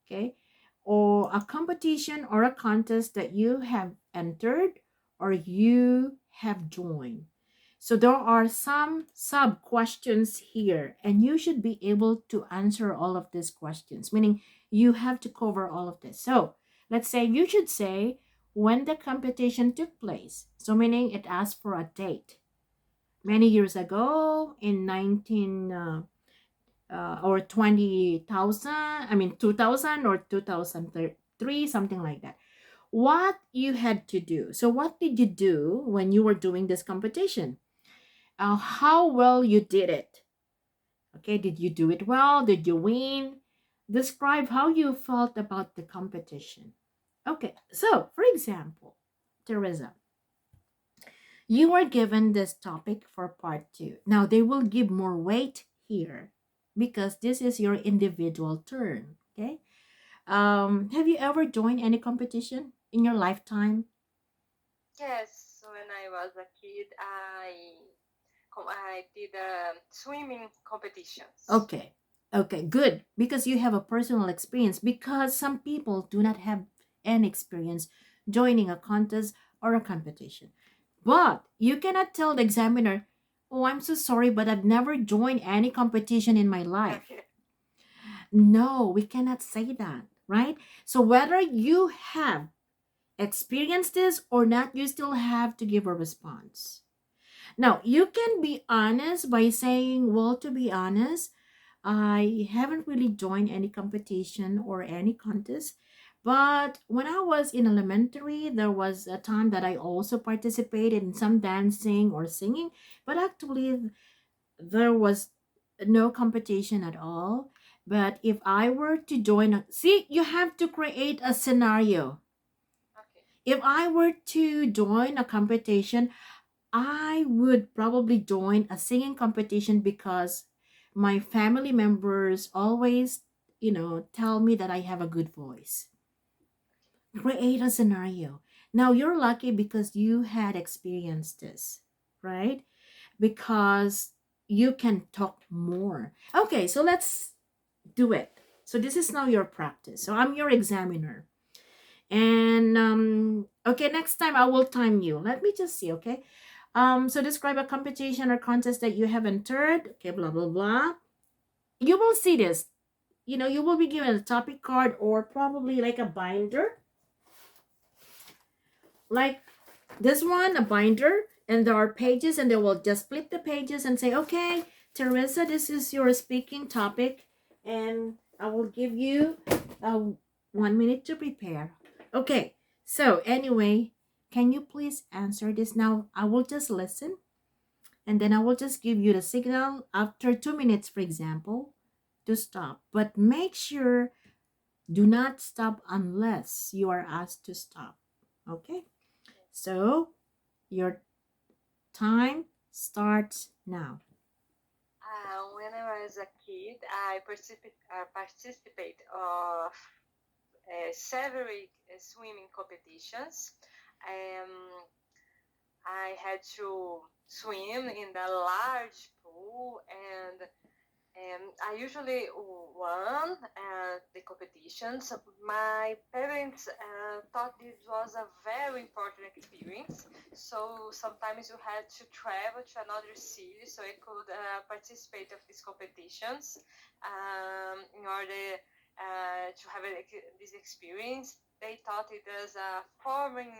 okay, or a competition or a contest that you have entered or you have joined. So there are some sub questions here, and you should be able to answer all of these questions, meaning you have to cover all of this. So let's say you should say when the competition took place. So meaning it asks for a date. Many years ago in 19 or 20,000, 2000 or 2003, something like that. What you had to do. So what did you do when you were doing this competition? How well you did it. Okay, did you do it well? Did you win? Describe how you felt about the competition. Okay, so for example, Teresa, you were given this topic for part two. Now they will give more weight here because this is your individual turn. Okay. Have you ever joined any competition in your lifetime? Yes, when I was a kid, I did swimming competitions. Okay. Okay, good. Because you have a personal experience. Because some people do not have any experience joining a contest or a competition. But you cannot tell the examiner, oh, I'm so sorry, but I've never joined any competition in my life. No, we cannot say that, right? So whether you have experienced this or not, you still have to give a response. Now, you can be honest by saying, well, to be honest, I haven't really joined any competition or any contest. But when I was in elementary, there was a time that I also participated in some dancing or singing. But actually, there was no competition at all. But if I were to join, see, you have to create a scenario. Okay. If I were to join a competition, I would probably join a singing competition because my family members always, tell me that I have a good voice. Create a scenario. Now you're lucky because you had experienced this, right? Because you can talk more. Okay, so let's do it. So this is now your practice. So I'm your examiner. And okay, next time I will time you. Let me just see, okay? So describe a competition or contest that you have entered. Okay, blah blah blah. You will see this. You will be given a topic card or probably like a binder. Like this one, a binder, and there are pages, and they will just flip the pages and say, okay, Teresa, this is your speaking topic, and I will give you 1 minute to prepare. Okay, so anyway, can you please answer this now? I will just listen, and then I will just give you the signal after 2 minutes, for example, to stop. But make sure do not stop unless you are asked to stop. Okay? So your time starts now. When I was a kid, I participate of several swimming competitions. Um, I had to swim in the large pool, and I usually won the competitions. My parents thought this was a very important experience, so sometimes you had to travel to another city so I could participate of these competitions in order to have this experience. They thought it was a foreign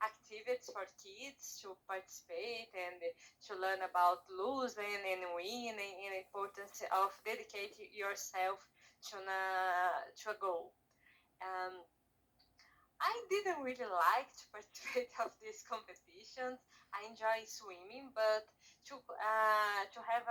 activities for kids to participate and to learn about losing and winning and the importance of dedicating yourself to a goal. Um, I didn't really like to participate of these competitions. I enjoy swimming, but to have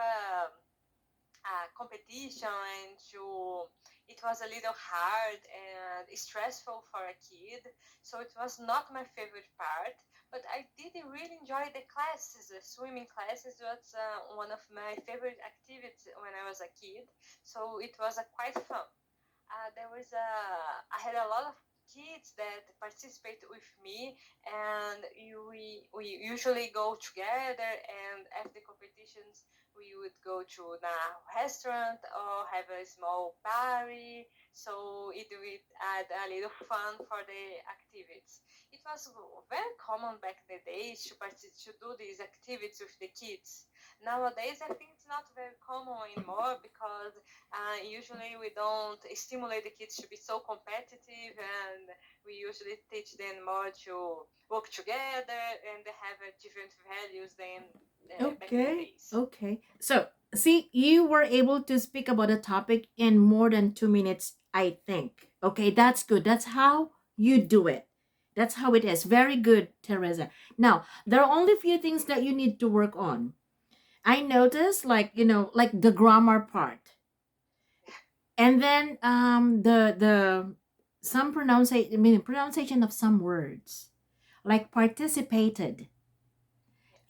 competition and to it was a little hard and stressful for a kid, so it was not my favorite part, but I did really enjoy the classes. The swimming classes was one of my favorite activities when I was a kid, so it was quite fun. There was I had a lot of kids that participate with me, and we usually go together, and after competitions we would go to a restaurant or have a small party, so it would add a little fun for the activities. It was very common back in the days to do these activities with the kids. Nowadays I think it's not very common anymore because usually we don't stimulate the kids to be so competitive, and we usually teach them more to work together and they have different values than back in the Okay. days. Okay. So, see, you were able to speak about a topic in more than 2 minutes, I think. Okay, that's good. That's how you do it. That's how it is. Very good, Teresa. Now, there are only a few things that you need to work on. I noticed, like, like the grammar part. And then the some pronunciation, I mean pronunciation of some words, like participated.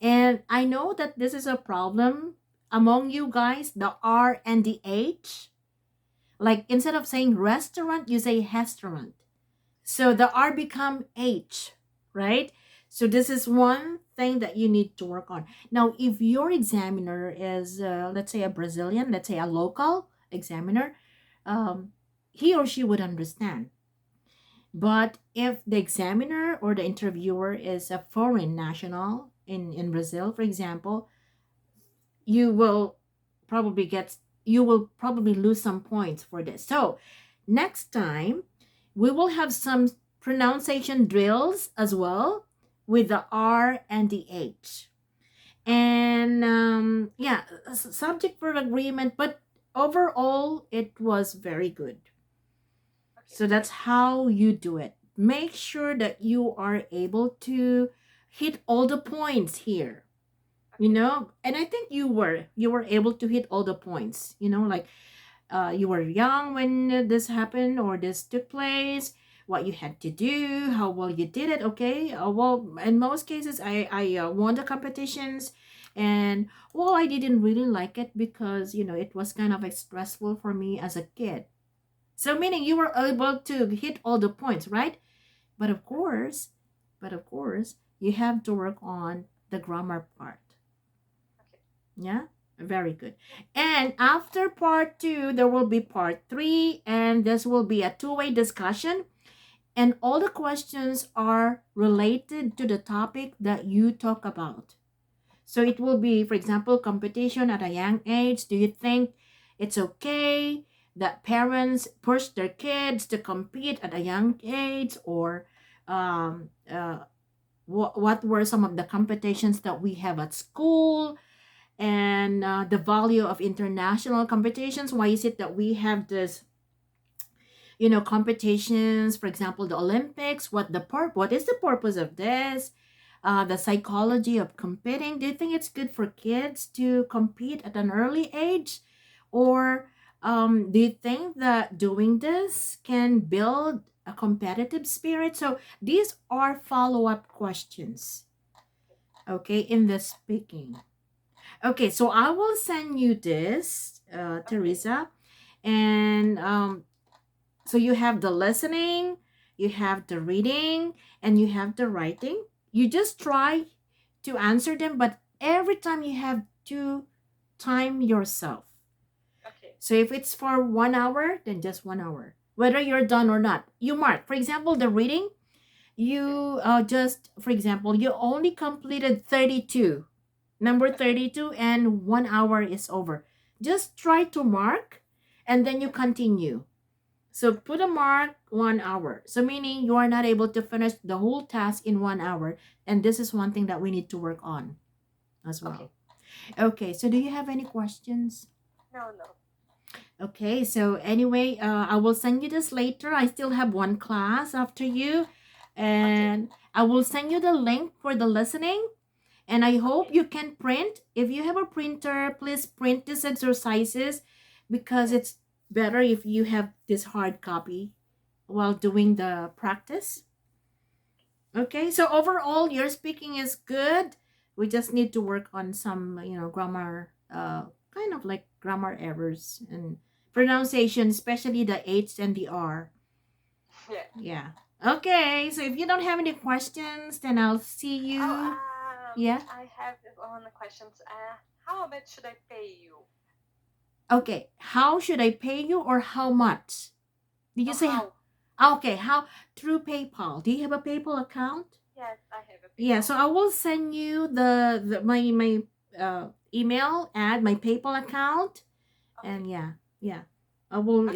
And I know that this is a problem among you guys, the R and the H. Like instead of saying restaurant, you say restaurant. So the R become H, right? So this is one thing that you need to work on. Now, if your examiner is, let's say, a Brazilian, let's say a local examiner, um, he or she would understand. But if the examiner or the interviewer is a foreign national in Brazil, for example, you will you will probably lose some points for this. So next time we will have some pronunciation drills as well with the R and the H. And yeah, subject verb agreement, but overall it was very good. Okay, So that's thank you. how you do it. Make sure that you are able to hit all the points here, Okay, and I think you were able to hit all the points, like you were young when this happened or this took place, what you had to do, how well you did it. Okay, well, in most cases I won the competitions, and well, I didn't really like it because it was kind of stressful for me as a kid. So meaning you were able to hit all the points, right? but of okay, course but of course you have to work on the grammar part. okay. Yeah, very good. And after part two, there will be part three, and this will be a two-way discussion. And all the questions are related to the topic that you talk about. So it will be, for example, competition at a young age. Do you think it's okay that parents push their kids to compete at a young age? Or um, uh, what were some of the competitions that we have at school? And the value of international competitions. Why is it that we have this competitions, for example, the Olympics? What is the purpose of this? The psychology of competing. Do you think it's good for kids to compete at an early age? Or do you think that doing this can build a competitive spirit? So these are follow-up questions, okay, in the speaking. Okay, so I will send you this, Okay, Teresa. And so you have the listening, you have the reading, and you have the writing. You just try to answer them, but every time you have to time yourself. Okay. So if it's for 1 hour, then just 1 hour. Whether you're done or not, you mark. For example, the reading, you just, for example, you only completed 32, number 32, and 1 hour is over. Just try to mark and then you continue. So put a mark 1 hour. So meaning you are not able to finish the whole task in 1 hour. And this is one thing that we need to work on as well. Okay, so do you have any questions? No, no. Okay, so anyway, I will send you this later. I still have one class after you, and I will send you the link for the listening. And I hope you can print. If you have a printer, please print these exercises because it's better if you have this hard copy while doing the practice. Okay, so overall, your speaking is good. We just need to work on some, grammar, kind of like grammar errors and pronunciation, especially the H and the R. Yeah. Yeah. Okay, so if you don't have any questions, then I'll see you. Yeah. I have one question. How much should I pay you? Okay, how should I pay you or how much? Did you say how? Okay, how through PayPal? Do you have a PayPal account? Yes, I have a PayPal. Yeah, so I will send you my email and my PayPal account, and yeah, I will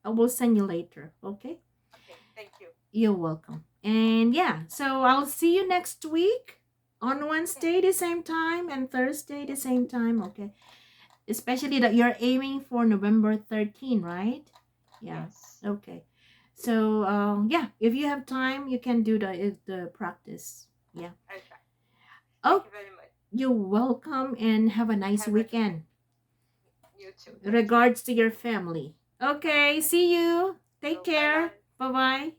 I will send you later. Okay. Okay, thank you. You're welcome. And yeah, so I'll see you next week on Wednesday the same time and Thursday the same time. Okay. Especially that you're aiming for November 13, right? Yeah. Yes. Okay. So yeah, if you have time, you can do the practice. Yeah. Okay. Oh, Thank you very much. you're welcome and have a nice weekend. You too. Regards to your family. Okay, see you. Take care. Bye bye.